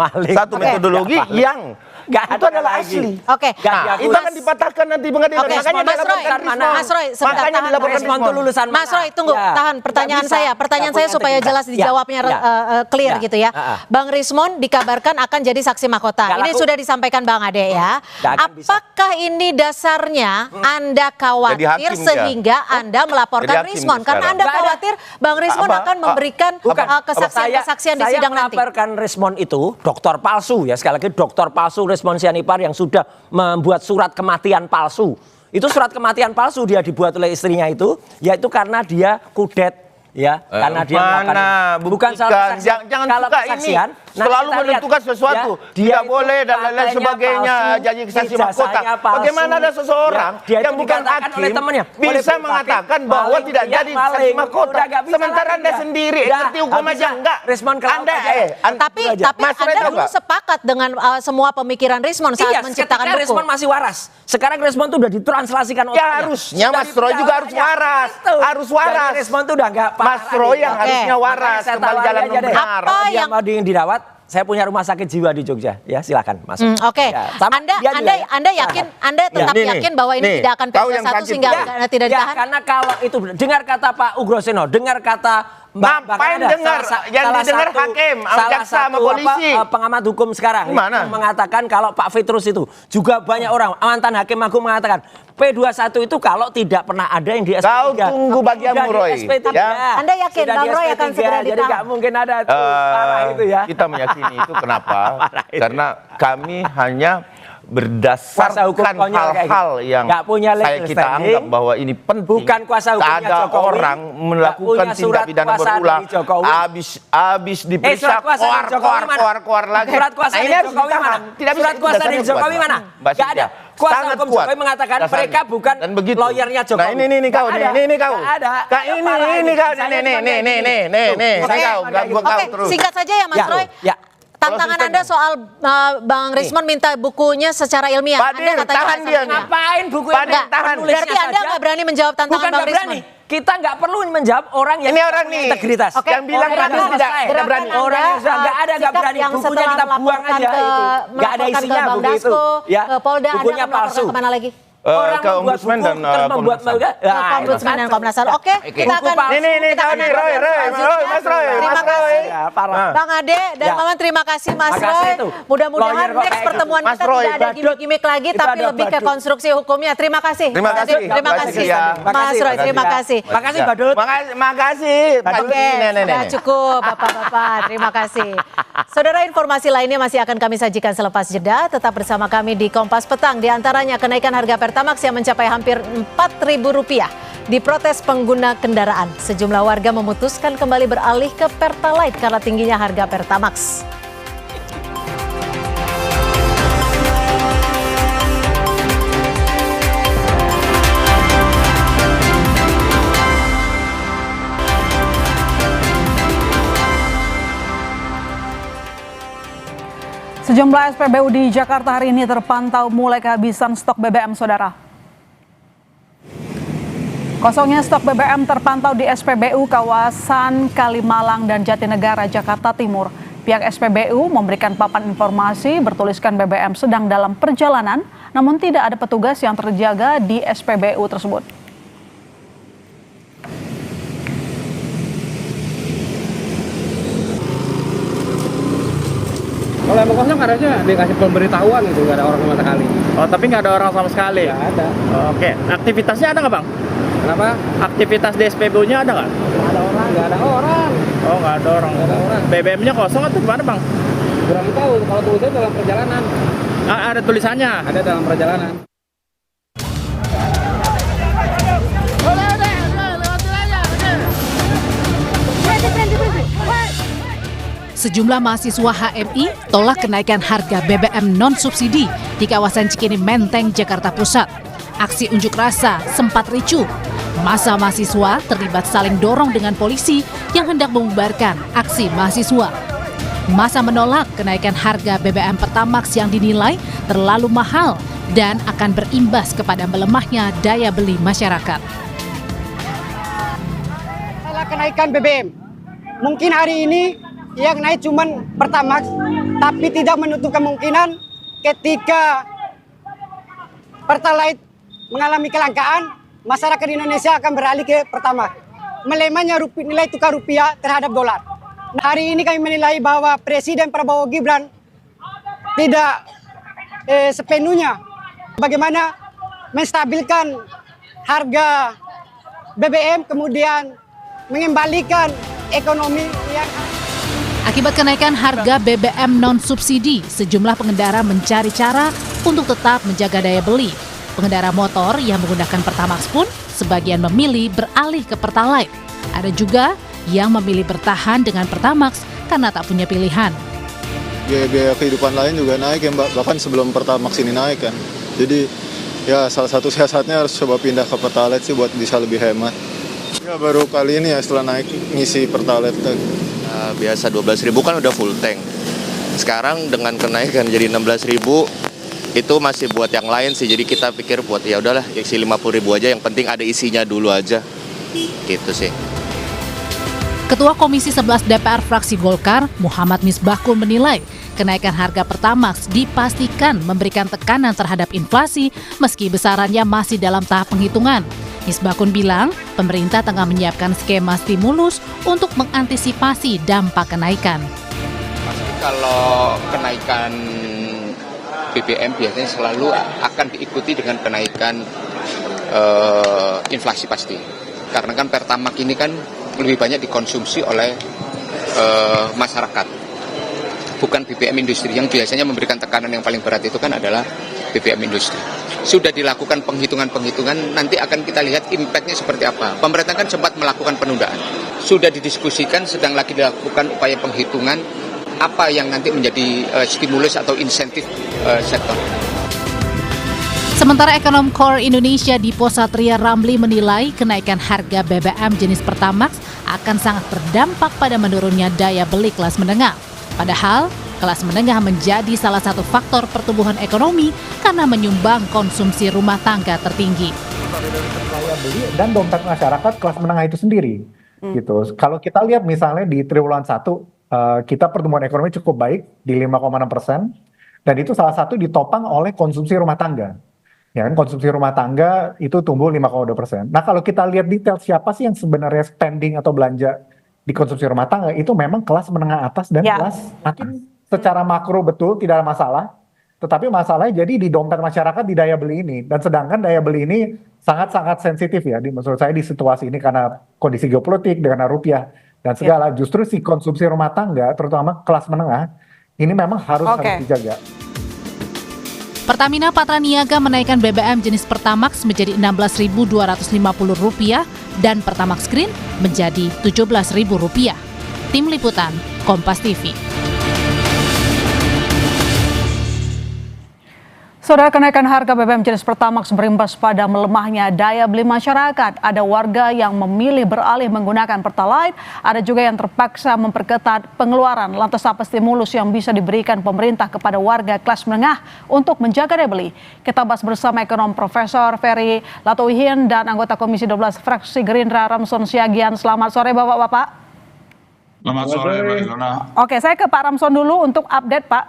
metodologi yang itu adalah asli. Itu akan dipatahkan nanti pengadilan. Makanya dilaporkan Mas Roy, makanya dilaporkan lulusan mana? Mas Roy, tunggu, tahan pertanyaan saya. Pertanyaan saya supaya jelas dijawabnya clear gitu ya. Bang Rismon dikabarkan akan jadi saksi mahkota. Ini sudah disampaikan Bang Ade ya. Apakah ini dasarnya Anda khawatir sehingga Anda melaporkan Rismon? Karena Anda khawatir Bang Rismon akan memberikan kesaksian di sidang nanti. Saya melaporkan Rismon itu dokter palsu ya, sekali lagi dokter palsu Rismon Sianipar yang sudah membuat surat kematian palsu. Itu surat kematian palsu dia dibuat oleh istrinya itu, yaitu karena dia kudet. Ya, karena dia bukan salah jangan suka ini selalu menentukan sesuatu. Tidak boleh dan lain-lain sebagainya jadi saksi mahkota. Bagaimana ada seseorang yang bukan hakim bisa mengatakan bahwa tidak jadi saksi mahkota, sementara Anda sendiri ngerti hukum aja enggak? Tapi Anda dulu sepakat dengan semua pemikiran Rismon saat menciptakan buku. Rismon masih waras. Sekarang Rismon itu udah ditranslasikan otaknya. Ya harusnya Mas Roy juga harus waras. Harus waras. Rismon itu udah enggak Mas Roy yang harusnya waras kembali jalan yang benar. Apa yang mau dirawat? Saya punya rumah sakit jiwa di Jogja. Ya silakan Mas. Oke. Anda yakin? Anda tetap yakin bahwa ini tidak akan PSS 1 sehingga tidak ditahan? Karena kalau itu dengar kata Pak Ugroseno, dengar kata ngapain dengar yang didengar hakim, jaksa sama polisi. Pengamat hukum sekarang mengatakan kalau Pak Petrus itu juga banyak orang mantan hakim agung mengatakan P21 itu kalau tidak pernah ada yang di SP3. Kau tunggu bagianmu Roy. Ya. Anda yakin Bang Roy akan segera ditahan? Jadi nggak mungkin ada parah itu ya. Kita meyakini itu kenapa? Karena kami hanya berdasarkan hal-hal yang kita anggap bahwa ini penting. Bukan kuasa hukumnya ada Jokowi. Orang melakukan tindak pidana berulang, habis diperiksa keluar lagi. Surat kuasa dari Jokowi mana? Surat kuasa dari Jokowi mana? Gak ada. Kuasa hukum Jokowi mengatakan mereka bukan lawyernya Jokowi. Nah ini kau, ini kau. Ini kau. Oke, singkat saja ya Mas Roy. Tantangan Anda soal Bang Rismon minta bukunya secara ilmiah. Anda katanya tahan dia. Ngapain bukunya? Berarti Anda nggak berani menjawab tantangan Bang Rismon? Kita nggak perlu menjawab orang yang punya integritas. Yang bilang Radis tidak berani. Orang yang nggak ada nggak berani. Bukunya kita buang aja itu. Nggak ada isinya buku itu. Ya. Ke Polda Anda melaporkan kemana lagi? Ke Ombudsman dan Komnas HAM. Ombudsman dan Komnas HAM. Oke, kita akan ini tahu nih Mas Roy. Terima kasih Bang Ade dan Maman, terima kasih Mas Roy. Mudah-mudahan next pertemuan kita tidak ada gimmick-gimmick lagi tapi lebih ke konstruksi hukumnya. Terima kasih. Terima kasih Mas Roy, terima kasih. Makasih Badut. Makasih. Oke, sudah cukup Bapak-bapak. Terima kasih. Saudara, informasi lainnya masih akan kami sajikan selepas jeda. Tetap bersama kami di Kompas Petang. Di antaranya kenaikan harga Pertamax yang mencapai hampir Rp4.000 diprotes pengguna kendaraan. Sejumlah warga memutuskan kembali beralih ke Pertalite karena tingginya harga Pertamax. Sejumlah SPBU di Jakarta hari ini terpantau mulai kehabisan stok BBM, saudara. Kosongnya stok BBM terpantau di SPBU kawasan Kalimalang dan Jatinegara, Jakarta Timur. Pihak SPBU memberikan papan informasi bertuliskan BBM sedang dalam perjalanan, namun tidak ada petugas yang terjaga di SPBU tersebut. Kalau emang kosong harusnya dikasih pemberitahuan gitu, nggak ada orang sama sekali. Oh, tapi nggak ada orang sama sekali? Nggak ada. Oh, oke. Aktivitasnya ada nggak, Bang? Kenapa? Aktivitas di SPBU-nya ada nggak? Nggak ada orang. Nggak ada orang. Oh, nggak ada orang. Nggak ada orang. BBM-nya kosong atau gimana, Bang? Kurang tahu, kalau tulisannya dalam perjalanan. Ada tulisannya? Ada dalam perjalanan. Sejumlah mahasiswa HMI tolak kenaikan harga BBM non-subsidi di kawasan Cikini Menteng, Jakarta Pusat. Aksi unjuk rasa sempat ricuh. Massa mahasiswa terlibat saling dorong dengan polisi yang hendak membubarkan aksi mahasiswa. Massa menolak kenaikan harga BBM Pertamax yang dinilai terlalu mahal dan akan berimbas kepada melemahnya daya beli masyarakat. Salah kenaikan BBM. Mungkin hari ini yang naik cuman Pertamax, tapi tidak menutup kemungkinan ketika Pertalite mengalami kelangkaan, masyarakat Indonesia akan beralih ke Pertamax. Melemahnya nilai tukar rupiah terhadap dolar. Nah, hari ini kami menilai bahwa Presiden Prabowo Gibran tidak sepenuhnya bagaimana menstabilkan harga BBM, kemudian mengembalikan ekonomi yang Akibat kenaikan harga BBM non-subsidi, sejumlah pengendara mencari cara untuk tetap menjaga daya beli. Pengendara motor yang menggunakan Pertamax pun sebagian memilih beralih ke Pertalite. Ada juga yang memilih bertahan dengan Pertamax karena tak punya pilihan. Biaya kehidupan lain juga naik ya Mbak, bahkan sebelum Pertamax ini naik kan. Jadi ya salah satu siasatnya harus coba pindah ke Pertalite sih buat bisa lebih hemat. Ya baru kali ini ya setelah naik ngisi Pertalite tuh. Biasa 12.000 kan udah full tank. Sekarang dengan kenaikan jadi 16.000 itu masih buat yang lain sih. Jadi kita pikir buat ya udahlah isi 50.000 aja, yang penting ada isinya dulu aja. Gitu sih. Ketua Komisi 11 DPR fraksi Golkar, Muhammad Misbahkun menilai kenaikan harga Pertamax dipastikan memberikan tekanan terhadap inflasi meski besarannya masih dalam tahap penghitungan. Misbahkun bilang pemerintah tengah menyiapkan skema stimulus untuk mengantisipasi dampak kenaikan. Pasti kalau kenaikan BBM biasanya selalu akan diikuti dengan kenaikan inflasi pasti. Karena kan Pertamax ini kan lebih banyak dikonsumsi oleh masyarakat. Bukan BBM industri, yang biasanya memberikan tekanan yang paling berat itu kan adalah BBM industri. Sudah dilakukan penghitungan-penghitungan, nanti akan kita lihat impact-nya seperti apa. Pemerintah kan sempat melakukan penundaan. Sudah didiskusikan, sedang lagi dilakukan upaya penghitungan apa yang nanti menjadi stimulus atau insentif sektor. Sementara ekonom Core Indonesia Dipo Satria Ramli menilai kenaikan harga BBM jenis Pertamax akan sangat berdampak pada menurunnya daya beli kelas menengah. Padahal, kelas menengah menjadi salah satu faktor pertumbuhan ekonomi karena menyumbang konsumsi rumah tangga tertinggi. Daya beli dan dompet masyarakat kelas menengah itu sendiri. Gitu. Kalau kita lihat misalnya di triwulan 1, kita pertumbuhan ekonomi cukup baik di 5,6%, dan itu salah satu ditopang oleh konsumsi rumah tangga. Ya kan, konsumsi rumah tangga itu tumbuh 5,2%. Nah, kalau kita lihat detail siapa sih yang sebenarnya spending atau belanja di konsumsi rumah tangga, itu memang kelas menengah atas dan kelas atas. Secara makro betul tidak ada masalah, tetapi masalahnya jadi di dompet masyarakat, di daya beli ini. Dan sedangkan daya beli ini sangat-sangat sensitif ya, menurut saya di situasi ini karena kondisi geopolitik, dengan rupiah dan segala. Justru si konsumsi rumah tangga, terutama kelas menengah, ini memang harus dijaga. Pertamina Patraniaga menaikkan BBM jenis Pertamax menjadi Rp16.250 dan Pertamax Green menjadi Rp17.000. Tim Liputan, Kompas TV. Saudara, kenaikan harga BBM jenis Pertamax berimbas pada melemahnya daya beli masyarakat. Ada warga yang memilih beralih menggunakan Pertalite, ada juga yang terpaksa memperketat pengeluaran. Lantas apa stimulus yang bisa diberikan pemerintah kepada warga kelas menengah untuk menjaga daya beli? Kita bahas bersama ekonom Profesor Ferry Latowihin dan anggota Komisi 12 fraksi Gerindra Ramson Siagian. Selamat sore Bapak-Bapak. Selamat sore Mbak Ilona. Oke, saya ke Pak Ramson dulu untuk update Pak.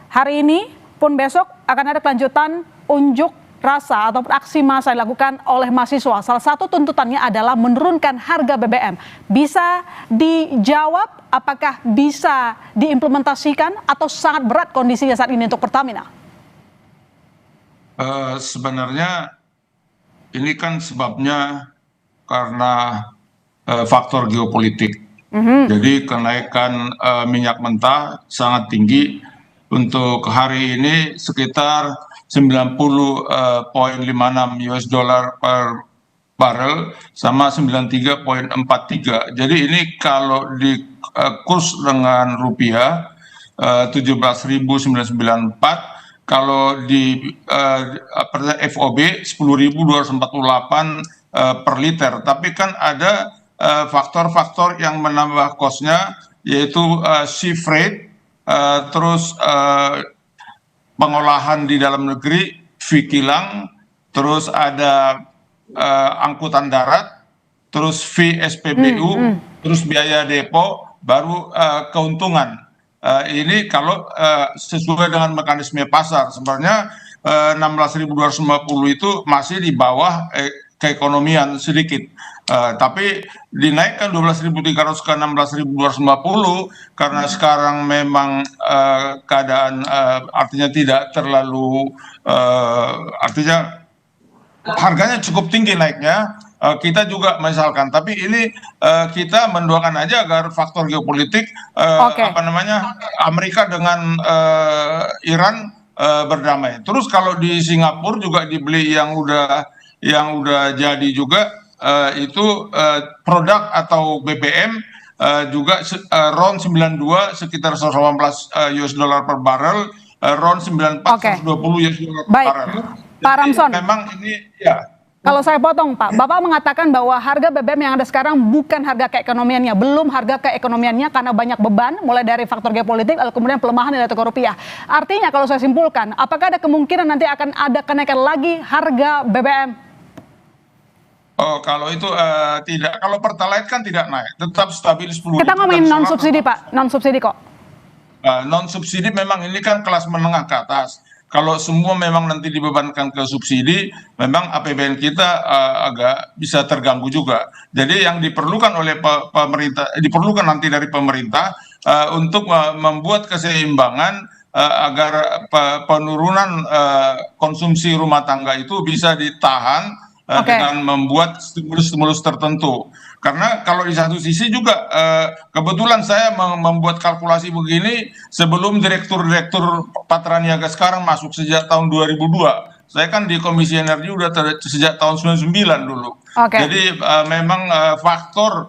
Hari ini pun besok akan ada kelanjutan unjuk rasa atau aksi massa dilakukan oleh mahasiswa, salah satu tuntutannya adalah menurunkan harga BBM. Bisa dijawab apakah bisa diimplementasikan atau sangat berat kondisinya saat ini untuk Pertamina? Sebenarnya ini kan sebabnya karena faktor geopolitik. Jadi kenaikan minyak mentah sangat tinggi. Untuk hari ini sekitar 90,56 US dollar per barrel sama 93,43. Jadi ini kalau di kurs dengan rupiah 17.994, kalau di FOB 10.248 per liter. Tapi kan ada faktor-faktor yang menambah kosnya, yaitu sea freight, terus pengolahan di dalam negeri, fee kilang, terus ada angkutan darat, terus fee SPBU, terus biaya depo, baru keuntungan. Ini kalau sesuai dengan mekanisme pasar, sebenarnya 16.250 itu masih di bawah keekonomian sedikit. Tapi dinaikkan 12.300 ke 16.250 karena sekarang memang keadaan artinya tidak terlalu artinya harganya cukup tinggi naiknya. Kita juga misalkan, tapi ini kita mendoakan aja agar faktor geopolitik Amerika dengan Iran berdamai. Terus kalau di Singapura juga dibeli yang udah jadi juga itu produk atau BBM juga RON 92 sekitar 118 US dollar per barrel, RON 94 120 US dollar per barrel. Pak Ramson, memang ini ya. Kalau saya potong Pak, Bapak mengatakan bahwa harga BBM yang ada sekarang bukan harga keekonomiannya, belum harga keekonomiannya karena banyak beban, mulai dari faktor geopolitik, lalu kemudian pelemahan nilai tukar rupiah. Artinya kalau saya simpulkan, apakah ada kemungkinan nanti akan ada kenaikan lagi harga BBM? Oh, kalau itu tidak, kalau Pertalite kan tidak naik, tetap stabil 10. Kita ngomongin non subsidi Pak, non subsidi kok. Non subsidi memang ini kan kelas menengah ke atas. Kalau semua memang nanti dibebankan ke subsidi, memang APBN kita agak bisa terganggu juga. Jadi yang diperlukan oleh pemerintah, diperlukan nanti dari pemerintah untuk membuat keseimbangan agar penurunan konsumsi rumah tangga itu bisa ditahan dengan membuat stimulus-stimulus tertentu. Karena kalau di satu sisi juga kebetulan saya membuat kalkulasi begini sebelum direktur Patraniaga sekarang masuk sejak tahun 2002. Saya kan di Komisi Energi udah sejak tahun 99 dulu. Jadi memang faktor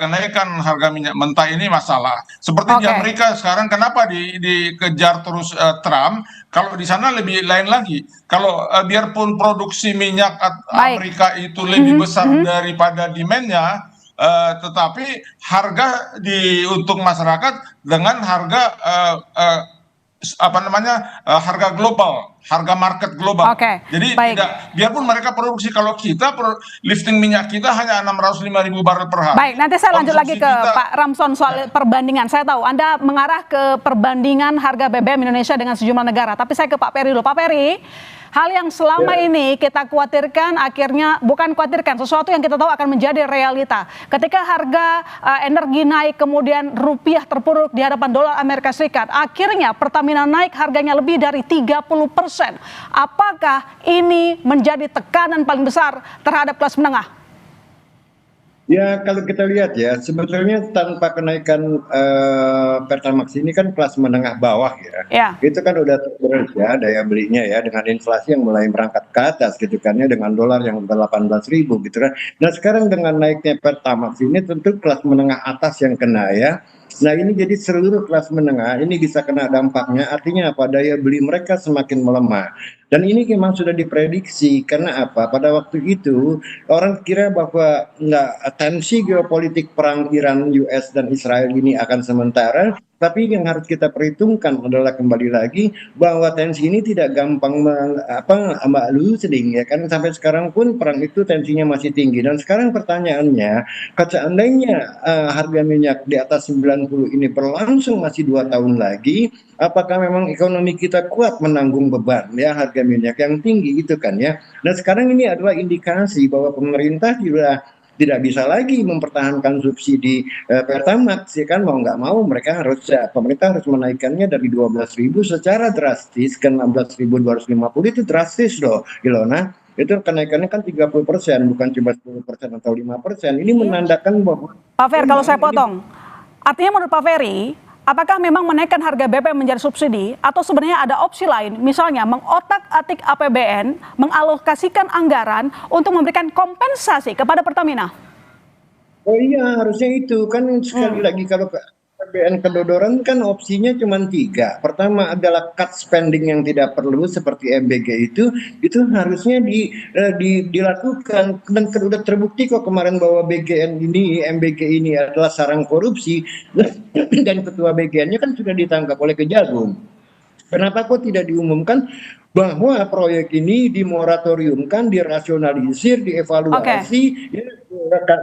kenaikan harga minyak mentah ini masalah. Seperti di Amerika sekarang kenapa dikejar terus Trump? Kalau di sana lebih lain lagi. Kalau biarpun produksi minyak Amerika itu lebih besar daripada demand-nya, tetapi harga untuk masyarakat dengan harga harga global, harga market global. Jadi tidak, biarpun mereka produksi, kalau kita lifting minyak kita hanya 605.000 barel per hari. Baik, nanti saya lanjut lagi ke Pak Ramson soal perbandingan. Saya tahu Anda mengarah ke perbandingan harga BBM Indonesia dengan sejumlah negara. Tapi saya ke Pak Peri dulu. Pak Peri, hal yang selama ini kita khawatirkan akhirnya, bukan khawatirkan, sesuatu yang kita tahu akan menjadi realita. Ketika harga energi naik, kemudian rupiah terpuruk di hadapan dolar Amerika Serikat, akhirnya Pertamina naik harganya lebih dari 30%. Apakah ini menjadi tekanan paling besar terhadap kelas menengah? Ya, kalau kita lihat ya, sebetulnya tanpa kenaikan Pertamax ini kan kelas menengah bawah ya. Itu kan udah tergerus ya daya belinya ya, dengan inflasi yang mulai merangkak ke atas gitu kan ya, dengan dolar yang udah 18.000 gitu kan. Nah sekarang dengan naiknya Pertamax ini tentu kelas menengah atas yang kena ya. Nah ini jadi seluruh kelas menengah ini bisa kena dampaknya, artinya apa? Daya beli mereka semakin melemah. Dan ini memang sudah diprediksi, karena apa? Pada waktu itu orang kira bahwa tensi geopolitik perang Iran, US dan Israel ini akan sementara, Tapi yang harus kita perhitungkan adalah kembali lagi bahwa tensi ini tidak gampang seding ya kan, sampai sekarang pun perang itu tensinya masih tinggi. Dan sekarang pertanyaannya, seandainya harga minyak di atas 90 ini berlangsung masih 2 tahun lagi, apakah memang ekonomi kita kuat menanggung beban ya harga minyak yang tinggi itu kan ya. Dan sekarang ini adalah indikasi bahwa pemerintah juga tidak bisa lagi mempertahankan subsidi Pertamax ya kan, mau nggak mau mereka pemerintah harus menaikkannya dari 12.000 secara drastis ke 16.250. Itu drastis loh Ilona, itu kenaikannya kan 30%, bukan cuma 10% atau 5%. Ini menandakan bahwa Pak Fer, kalau saya potong, artinya menurut Pak Ferry, apakah memang menaikkan harga BBM menjadi subsidi atau sebenarnya ada opsi lain, misalnya mengotak-atik APBN, mengalokasikan anggaran untuk memberikan kompensasi kepada Pertamina? Oh iya, harusnya itu kan sekali lagi kalau APBN kedodoran kan opsinya cuma 3. Pertama adalah cut spending yang tidak perlu seperti MBG itu harusnya dilakukan, dan sudah terbukti kok kemarin bahwa MBG ini adalah sarang korupsi dan ketua BGN-nya kan sudah ditangkap oleh Kejagung. Kenapa kok tidak diumumkan bahwa proyek ini dimoratoriumkan, dirasionalisir, dievaluasi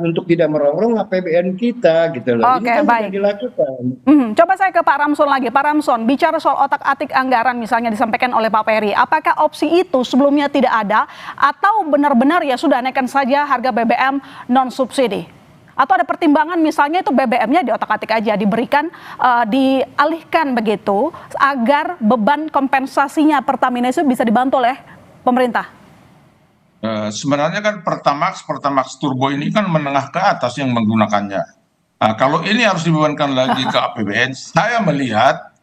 untuk tidak merongrong APBN kita gitu loh. Oke, ini kan baik. tidak dilakukan. Coba saya ke Pak Ramson lagi. Pak Ramson, bicara soal otak-atik anggaran misalnya disampaikan oleh Pak Ferry, apakah opsi itu sebelumnya tidak ada atau benar-benar ya sudah naikkan saja harga BBM non subsidi? Atau ada pertimbangan misalnya itu BBM-nya di otak-atik aja, diberikan, dialihkan begitu agar beban kompensasinya Pertamina itu bisa dibantu oleh pemerintah? Sebenarnya kan Pertamax Turbo ini kan menengah ke atas yang menggunakannya. Nah, kalau ini harus dibebankan lagi ke APBN, saya melihat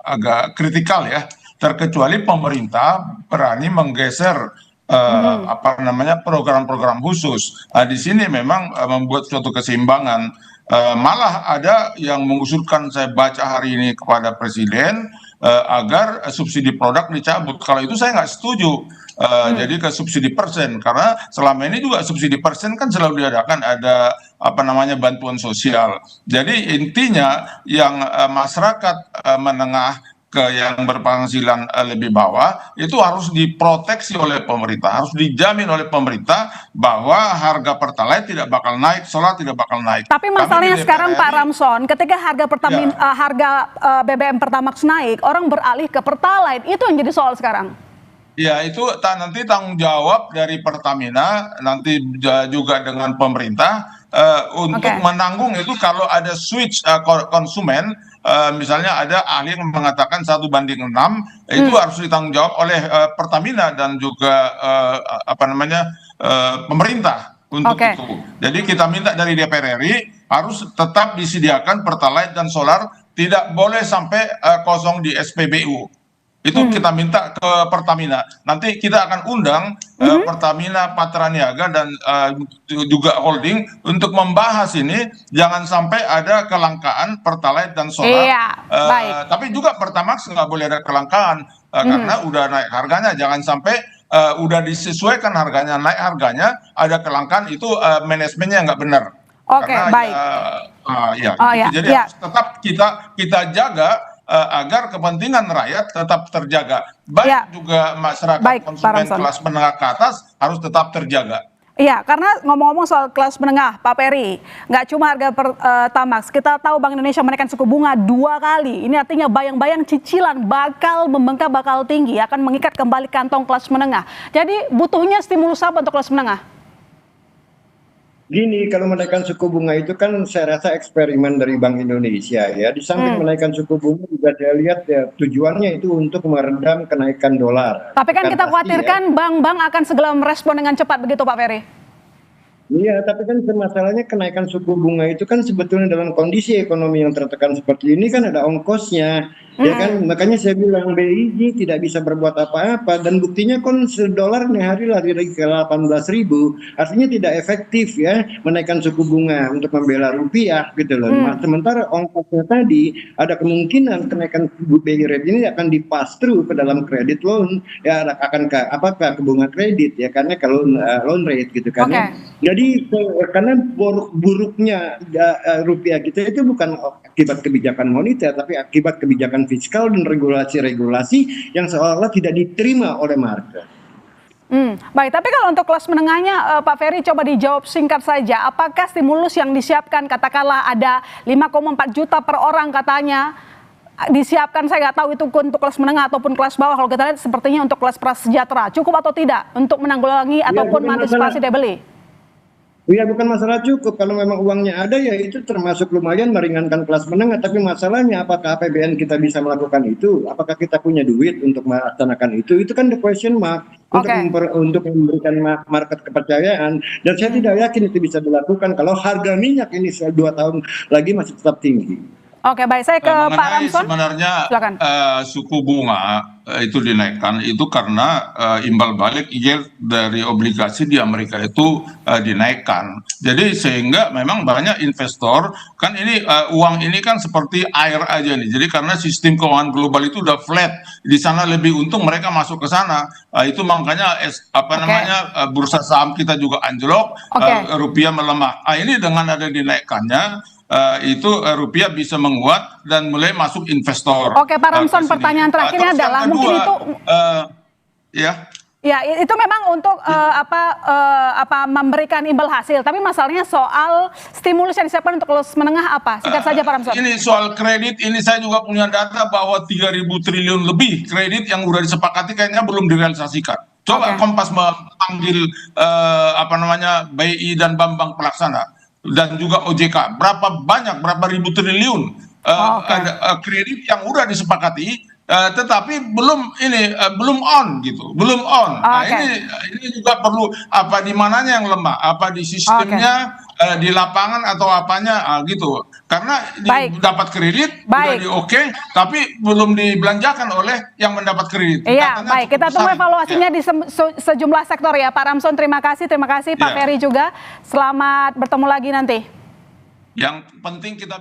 agak kritikal ya. Terkecuali pemerintah berani menggeser program-program khusus. Di sini memang membuat suatu keseimbangan. Malah ada yang mengusulkan, saya baca hari ini, kepada Presiden agar subsidi produk dicabut. Kalau itu saya nggak setuju. Jadi ke subsidi persen, karena selama ini juga subsidi persen kan selalu diadakan ada bantuan sosial. Jadi intinya yang masyarakat menengah ke yang berpenghasilan lebih bawah itu harus diproteksi oleh pemerintah, harus dijamin oleh pemerintah bahwa harga Pertalite tidak bakal naik, solar tidak bakal naik. Tapi masalahnya sekarang Pak Ramson, ketika harga BBM Pertamax naik, orang beralih ke Pertalite, itu yang jadi soal sekarang. Ya, itu nanti tanggung jawab dari Pertamina, nanti juga dengan pemerintah untuk menanggung itu kalau ada switch konsumen. Misalnya ada ahli yang mengatakan 1:6, itu harus ditanggung jawab oleh Pertamina dan juga pemerintah untuk itu. Jadi kita minta dari DPR RI harus tetap disediakan Pertalite dan solar, tidak boleh sampai kosong di SPBU. Itu kita minta ke Pertamina. Nanti kita akan undang Pertamina, Patraniaga, dan juga holding untuk membahas ini. Jangan sampai ada kelangkaan Pertalite dan solar. Tapi juga Pertamax nggak boleh ada kelangkaan karena udah naik harganya. Jangan sampai udah disesuaikan harganya, naik harganya, ada kelangkaan, itu manajemennya nggak benar. Jadi tetap kita jaga agar kepentingan rakyat tetap terjaga. Baik juga masyarakat konsumen kelas menengah ke atas harus tetap terjaga. Iya, karena ngomong-ngomong soal kelas menengah, Pak Ferry, nggak cuma harga Pertamax, kita tahu Bank Indonesia menaikkan suku bunga 2 kali. Ini artinya bayang-bayang cicilan bakal membengkak, bakal tinggi, akan mengikat kembali kantong kelas menengah. Jadi butuhnya stimulus apa untuk kelas menengah? Gini, kalau menaikkan suku bunga itu kan saya rasa eksperimen dari Bank Indonesia ya. Di samping menaikkan suku bunga juga saya lihat ya tujuannya itu untuk meredam kenaikan dolar. Tapi kan kita khawatirkan bank-bank akan segera merespon dengan cepat, begitu Pak Ferry? Iya, tapi kan masalahnya kenaikan suku bunga itu kan sebetulnya dalam kondisi ekonomi yang tertekan seperti ini kan ada ongkosnya. Ya kan, makanya saya bilang BI tidak bisa berbuat apa-apa, dan buktinya dolar nih hari lari lagi ke 18.000, artinya tidak efektif ya menaikkan suku bunga untuk membela rupiah gitu loh. Sementara ongkosnya tadi ada kemungkinan kenaikan BI rate ini akan di-pass through ke dalam credit loan, ya akan ke bunga kredit ya, karena kalau loan rate gitu kan ya. Jadi karena buruknya rupiah kita itu bukan akibat kebijakan moneter, tapi akibat kebijakan fiskal dan regulasi-regulasi yang seolah-olah tidak diterima oleh market. Baik, tapi kalau untuk kelas menengahnya, Pak Ferry coba dijawab singkat saja. Apakah stimulus yang disiapkan, katakanlah ada 5,4 juta per orang katanya, disiapkan, saya nggak tahu itu untuk kelas menengah ataupun kelas bawah. Kalau kita lihat sepertinya untuk kelas prasejahtera, cukup atau tidak untuk menanggulangi ataupun mengantisipasi daya beli? Ya bukan masalah cukup, kalau memang uangnya ada ya itu termasuk lumayan meringankan kelas menengah, tapi masalahnya apakah APBN kita bisa melakukan itu? Apakah kita punya duit untuk melaksanakan itu? Itu kan the question mark untuk memberikan market kepercayaan, dan saya tidak yakin itu bisa dilakukan kalau harga minyak ini 2 tahun lagi masih tetap tinggi. Oke, baik, saya ke Pak Ramson. Sebenarnya suku bunga itu dinaikkan itu karena imbal balik yield dari obligasi di Amerika itu dinaikkan. Jadi sehingga memang banyak investor, kan ini uang ini kan seperti air aja nih. Jadi karena sistem keuangan global itu udah flat, di sana lebih untung mereka masuk ke sana. Itu makanya bursa saham kita juga anjlok, rupiah melemah. Ini dengan ada dinaikannya itu rupiah bisa menguat dan mulai masuk investor. Oke, Pak Ramson, pertanyaan terakhirnya adalah mungkin itu ya itu memang untuk memberikan imbal hasil, tapi masalahnya soal stimulus yang disiapkan untuk kelas menengah apa? Singkat saja Pak Ramson. Ini soal kredit, ini saya juga punya data bahwa 3.000 triliun lebih kredit yang udah disepakati kayaknya belum direalisasikan. Coba Kompas memanggil BI dan Bambang Pelaksana dan juga OJK, berapa ribu triliun kredit yang udah disepakati, tetapi belum on gitu, belum on. Nah, ini juga perlu di mananya yang lemah, apa di sistemnya, di lapangan atau apanya gitu. Karena dapat kredit udah tapi belum dibelanjakan oleh yang mendapat kredit. Iya, baik, kita tunggu evaluasinya di sejumlah sektor ya, Pak Ramson. Terima kasih Pak Ferry juga. Selamat bertemu lagi nanti. Yang penting kita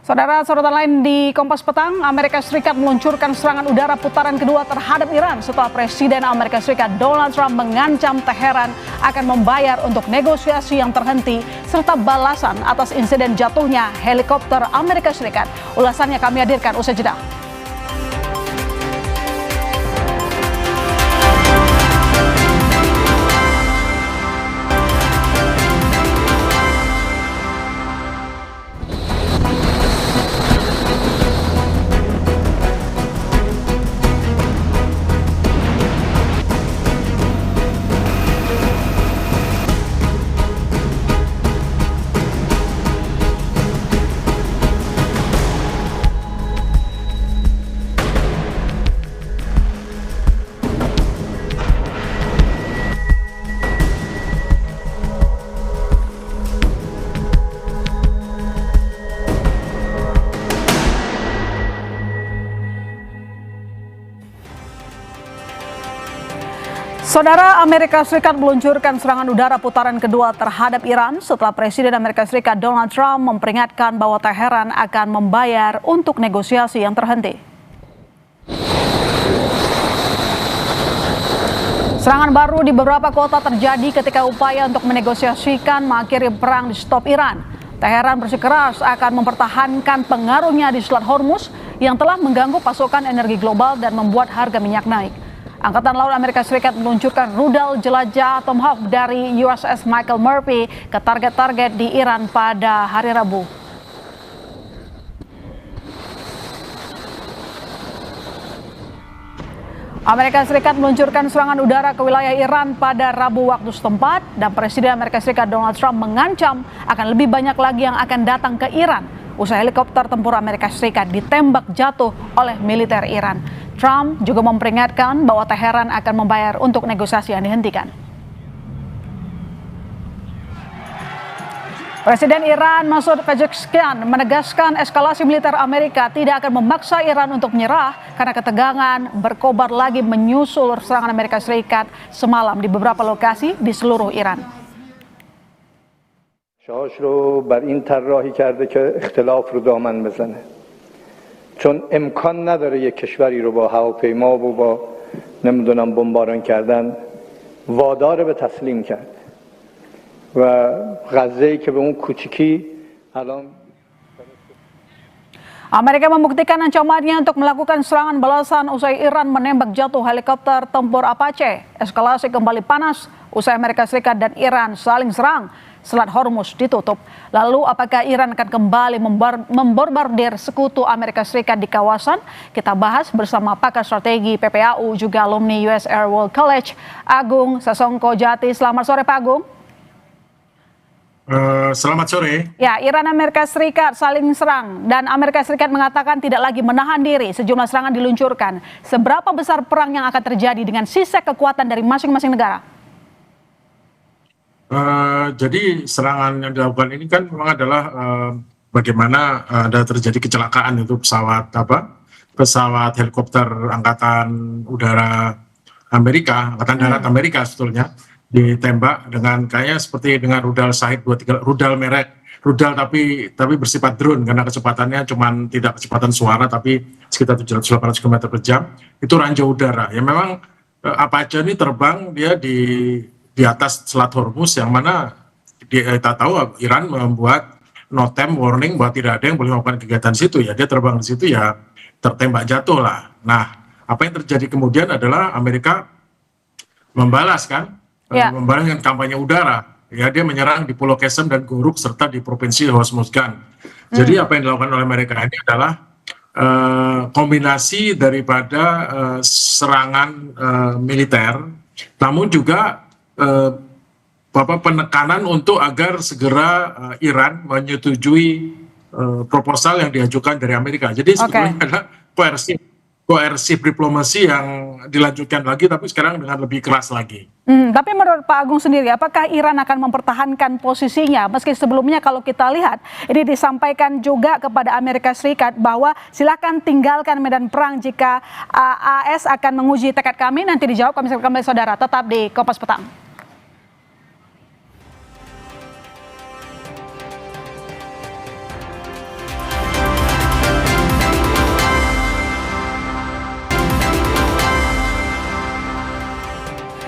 Saudara, sorotan lain di Kompas Petang, Amerika Serikat meluncurkan serangan udara putaran kedua terhadap Iran setelah Presiden Amerika Serikat Donald Trump mengancam Teheran akan membayar untuk negosiasi yang terhenti serta balasan atas insiden jatuhnya helikopter Amerika Serikat. Ulasannya kami hadirkan usai jeda. Saudara, Amerika Serikat meluncurkan serangan udara putaran kedua terhadap Iran setelah Presiden Amerika Serikat Donald Trump memperingatkan bahwa Teheran akan membayar untuk negosiasi yang terhenti. Serangan baru di beberapa kota terjadi ketika upaya untuk menegosiasikan mengakhiri perang di stop Iran. Teheran bersikeras akan mempertahankan pengaruhnya di Selat Hormuz yang telah mengganggu pasokan energi global dan membuat harga minyak naik. Angkatan Laut Amerika Serikat meluncurkan rudal jelajah Tomahawk dari USS Michael Murphy ke target-target di Iran pada hari Rabu. Amerika Serikat meluncurkan serangan udara ke wilayah Iran pada Rabu waktu setempat, dan Presiden Amerika Serikat Donald Trump mengancam akan lebih banyak lagi yang akan datang ke Iran usai helikopter tempur Amerika Serikat ditembak jatuh oleh militer Iran. Trump juga memperingatkan bahwa Teheran akan membayar untuk negosiasi yang dihentikan. Presiden Iran Masoud Pezeshkian menegaskan eskalasi militer Amerika tidak akan memaksa Iran untuk menyerah karena ketegangan berkobar lagi menyusul serangan Amerika Serikat semalam di beberapa lokasi di seluruh Iran. شاهش رو بر این طراحی کرده که اختلاف رو دامن بزنه چون امکان نداره یک کشوری رو با هواپیما و با نمیدونم بمباران کردن وادار به تسلیم کرد و غزه‌ای که به اون کوچیکی الان Amerika membuktikan ancamannya untuk melakukan serangan balasan usai Iran menembak jatuh helikopter tempur Apache. Eskalasi kembali panas usai Amerika Serikat dan Iran saling serang. Selat Hormuz ditutup. Lalu apakah Iran akan kembali membombardir sekutu Amerika Serikat di kawasan? Kita bahas bersama pakar strategi PPAU juga alumni US Air World College, Agung Sasongko Jati. Selamat sore Pak Agung. Selamat sore. Ya, Iran Amerika Serikat saling serang dan Amerika Serikat mengatakan tidak lagi menahan diri. Sejumlah serangan diluncurkan. Seberapa besar perang yang akan terjadi dengan sisa kekuatan dari masing-masing negara? Jadi serangan yang dilakukan ini kan memang adalah bagaimana ada terjadi kecelakaan itu pesawat helikopter angkatan udara Amerika, angkatan darat Amerika sebetulnya, ditembak dengan kayaknya seperti dengan rudal Shahid 23, rudal tapi bersifat drone karena kecepatannya cuman tidak kecepatan suara tapi sekitar 700-800 km per jam. Itu ranjau udara. Ya memang Apache ini terbang dia di atas Selat Hormuz yang mana kita tahu Iran membuat notem warning bahwa tidak ada yang boleh melakukan kegiatan di situ, ya dia terbang di situ ya tertembak jatuh lah. Nah, apa yang terjadi kemudian adalah Amerika membalas membalas dengan kampanye udara. Ya, dia menyerang di Pulau Qesem dan Guruk serta di Provinsi Hormuzgan. Jadi apa yang dilakukan oleh mereka ini adalah kombinasi daripada serangan militer, namun juga penekanan untuk agar segera Iran menyetujui proposal yang diajukan dari Amerika. Jadi sebetulnya adalah koersif diplomasi yang dilanjutkan lagi, tapi sekarang dengan lebih keras lagi. Tapi menurut Pak Agung sendiri, apakah Iran akan mempertahankan posisinya? Meski sebelumnya kalau kita lihat, ini disampaikan juga kepada Amerika Serikat bahwa silakan tinggalkan medan perang jika AS akan menguji tekad kami. Nanti dijawab kami saudara. Tetap di Kompas Petang.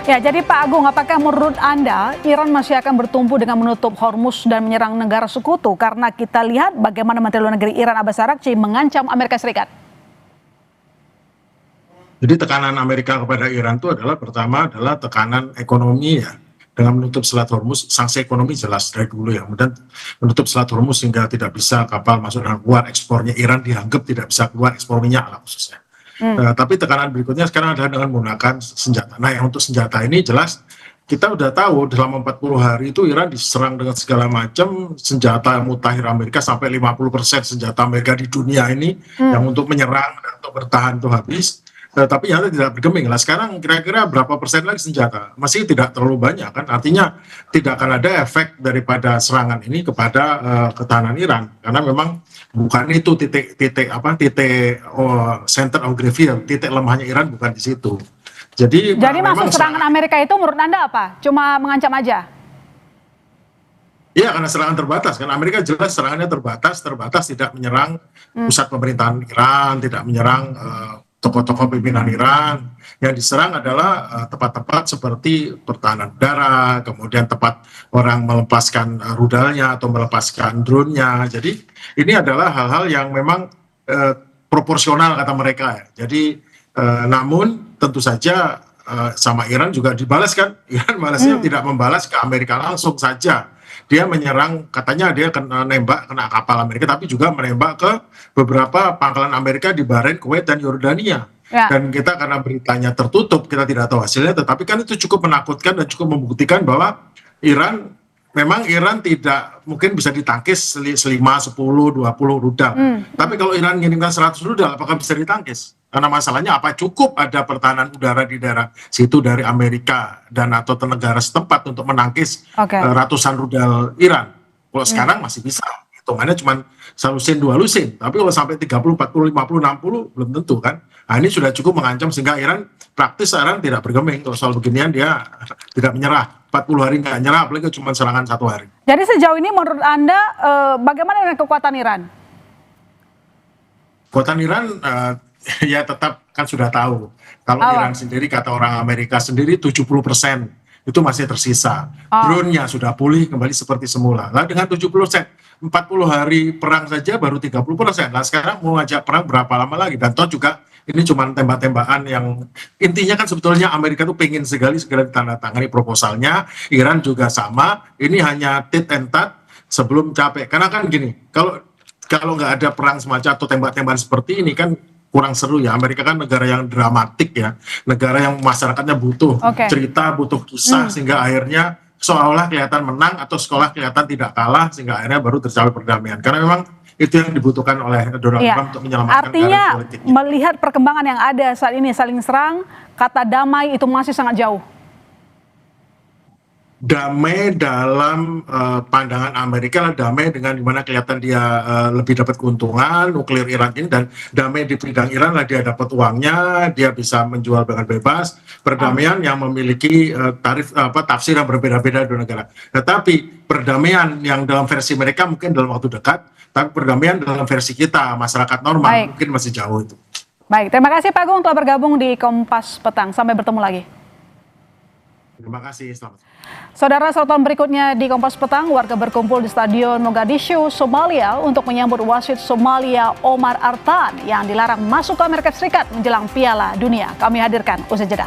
Ya, jadi Pak Agung, apakah menurut Anda Iran masih akan bertumbuh dengan menutup Hormuz dan menyerang negara sekutu? Karena kita lihat bagaimana Menteri Luar Negeri Iran Abbas Araghchi mengancam Amerika Serikat. Jadi tekanan Amerika kepada Iran itu adalah pertama adalah tekanan ekonomi ya. Dengan menutup Selat Hormuz, sanksi ekonomi jelas dari dulu ya. Kemudian menutup Selat Hormuz sehingga tidak bisa kapal masuk dan keluar, ekspornya Iran dianggap tidak bisa keluar, ekspor minyak lah khususnya. Tapi tekanan berikutnya sekarang adalah dengan menggunakan senjata. Nah, yang untuk senjata ini jelas kita udah tahu selama 40 hari itu Iran diserang dengan segala macam senjata mutakhir Amerika, sampai 50% senjata Amerika di dunia ini yang untuk menyerang dan untuk bertahan itu habis. Tapi yang tidak bergeming lah. Sekarang kira-kira berapa persen lagi senjata? Masih tidak terlalu banyak kan? Artinya tidak akan ada efek daripada serangan ini kepada ketahanan Iran, karena memang bukan itu titik center of gravity, titik lemahnya Iran bukan di situ. Jadi maksud serangan Amerika itu menurut Anda apa? Cuma mengancam aja? Iya, karena serangan terbatas kan. Amerika jelas serangannya terbatas tidak menyerang pusat pemerintahan Iran, tidak menyerang tokoh-tokoh pimpinan Iran. Yang diserang adalah tempat-tempat seperti pertahanan udara, kemudian tempat orang melepaskan rudalnya atau melepaskan drone-nya. Jadi ini adalah hal-hal yang memang proporsional kata mereka ya. Jadi namun tentu saja sama Iran juga dibalas kan. Iran balasnya tidak membalas ke Amerika langsung saja. Dia menyerang, katanya dia kena kapal Amerika, tapi juga menembak ke beberapa pangkalan Amerika di Bahrain, Kuwait, dan Yordania. Dan kita karena beritanya tertutup, kita tidak tahu hasilnya, tetapi kan itu cukup menakutkan dan cukup membuktikan bahwa Iran tidak mungkin bisa ditangkis 5, 10, 20 rudal. Tapi kalau Iran mengirimkan 100 rudal, apakah bisa ditangkis? Karena masalahnya apa cukup ada pertahanan udara di daerah situ dari Amerika dan atau negara setempat untuk menangkis ratusan rudal Iran. Kalau sekarang masih bisa, hitungannya cuma 1 lusin 2 lusin. Tapi kalau sampai 30, 40, 50, 60 belum tentu kan. Nah, ini sudah cukup mengancam sehingga Iran tidak bergeming. Kalau soal beginian dia tidak menyerah. 40 hari nggak nyerah, apalagi cuma serangan 1 hari. Jadi sejauh ini menurut Anda bagaimana dengan kekuatan Iran? Kekuatan Iran ya tetap kan sudah tahu. Kalau Iran sendiri kata orang Amerika sendiri 70% itu masih tersisa. Drone-nya sudah pulih kembali seperti semula. Nah dengan 70%, 40 hari perang saja baru 30%. Nah sekarang mau ngajak perang berapa lama lagi? Dan toh juga ini cuma tembak-tembakan yang intinya kan sebetulnya Amerika tuh pengen segera ditandatangani proposalnya. Iran juga sama. Ini hanya tit and tat sebelum capek. Karena kan gini, kalau nggak ada perang semacam atau tembak-tembakan seperti ini kan kurang seru ya. Amerika kan negara yang dramatik ya, negara yang masyarakatnya butuh cerita, butuh kisah, sehingga akhirnya seolah-olah kelihatan menang atau seolah kelihatan tidak kalah, sehingga akhirnya baru tercapai perdamaian. Karena memang itu yang dibutuhkan oleh Donald Trump untuk menyelamatkan artinya karir politiknya. Melihat perkembangan yang ada saat ini, saling serang, kata damai itu masih sangat jauh. Damai dalam pandangan Amerika lah, damai dengan dimana kelihatan dia lebih dapat keuntungan nuklir Iran ini, dan damai di bidang Iran lah dia dapat uangnya, dia bisa menjual dengan bebas. Perdamaian yang memiliki tafsir yang berbeda-beda di negara. Tetapi perdamaian yang dalam versi mereka mungkin dalam waktu dekat, tapi perdamaian dalam versi kita masyarakat normal mungkin masih jauh itu. Baik, terima kasih Pak Agung telah bergabung di Kompas Petang. Sampai bertemu lagi. Terima kasih, selamat. Saudara, sorotan berikutnya di Kompas Petang, warga berkumpul di Stadion Mogadishu, Somalia untuk menyambut wasit Somalia Omar Artan yang dilarang masuk ke Amerika Serikat menjelang Piala Dunia. Kami hadirkan usai jeda.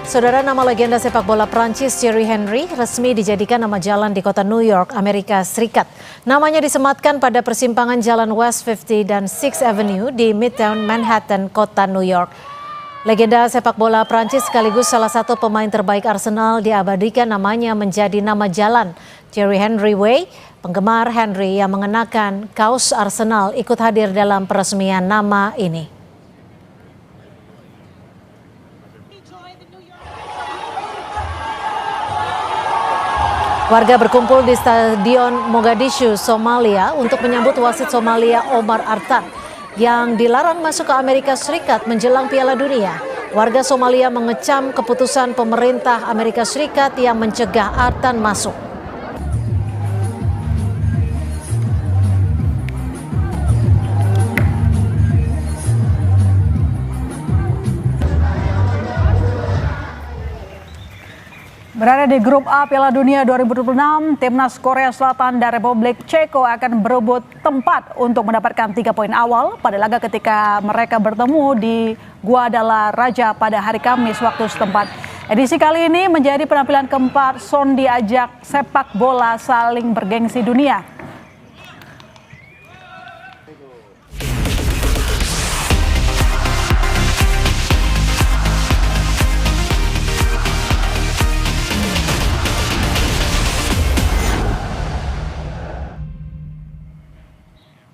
Saudara, nama legenda sepak bola Prancis Thierry Henry resmi dijadikan nama jalan di kota New York, Amerika Serikat. Namanya disematkan pada persimpangan jalan West 50 dan 6th Avenue di Midtown Manhattan, kota New York. Legenda sepak bola Prancis sekaligus salah satu pemain terbaik Arsenal diabadikan namanya menjadi nama jalan. Thierry Henry Way, penggemar Henry yang mengenakan kaos Arsenal ikut hadir dalam peresmian nama ini. Warga berkumpul di Stadion Mogadishu, Somalia untuk menyambut wasit Somalia Omar Artan yang dilarang masuk ke Amerika Serikat menjelang Piala Dunia. Warga Somalia mengecam keputusan pemerintah Amerika Serikat yang mencegah Artan masuk. Berada di grup A Piala Dunia 2026, Timnas Korea Selatan dan Republik Ceko akan berebut tempat untuk mendapatkan 3 poin awal pada laga ketika mereka bertemu di Guadalajara pada hari Kamis waktu setempat. Edisi kali ini menjadi penampilan keempat Son di ajak sepak bola saling bergengsi dunia.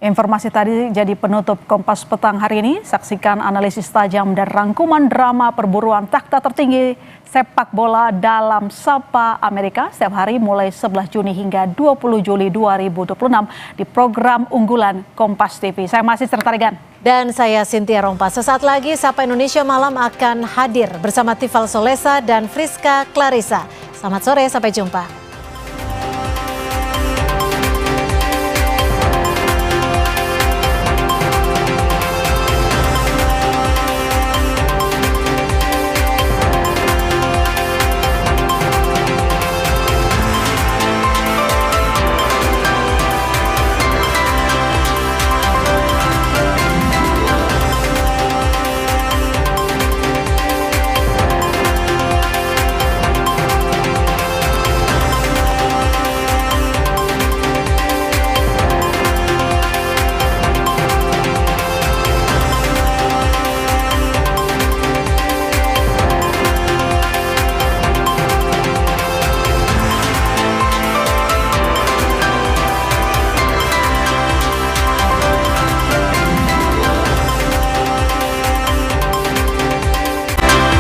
Informasi tadi jadi penutup Kompas Petang hari ini. Saksikan analisis tajam dan rangkuman drama perburuan takhta tertinggi sepak bola dalam Sapa Amerika setiap hari mulai 11 Juni hingga 20 Juli 2026 di program unggulan Kompas TV. Saya masih Sertarigan. Dan saya Cynthia Rompa. Sesaat lagi Sapa Indonesia Malam akan hadir bersama Tifal Solesa dan Friska Clarissa. Selamat sore, sampai jumpa.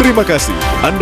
Terima kasih Anda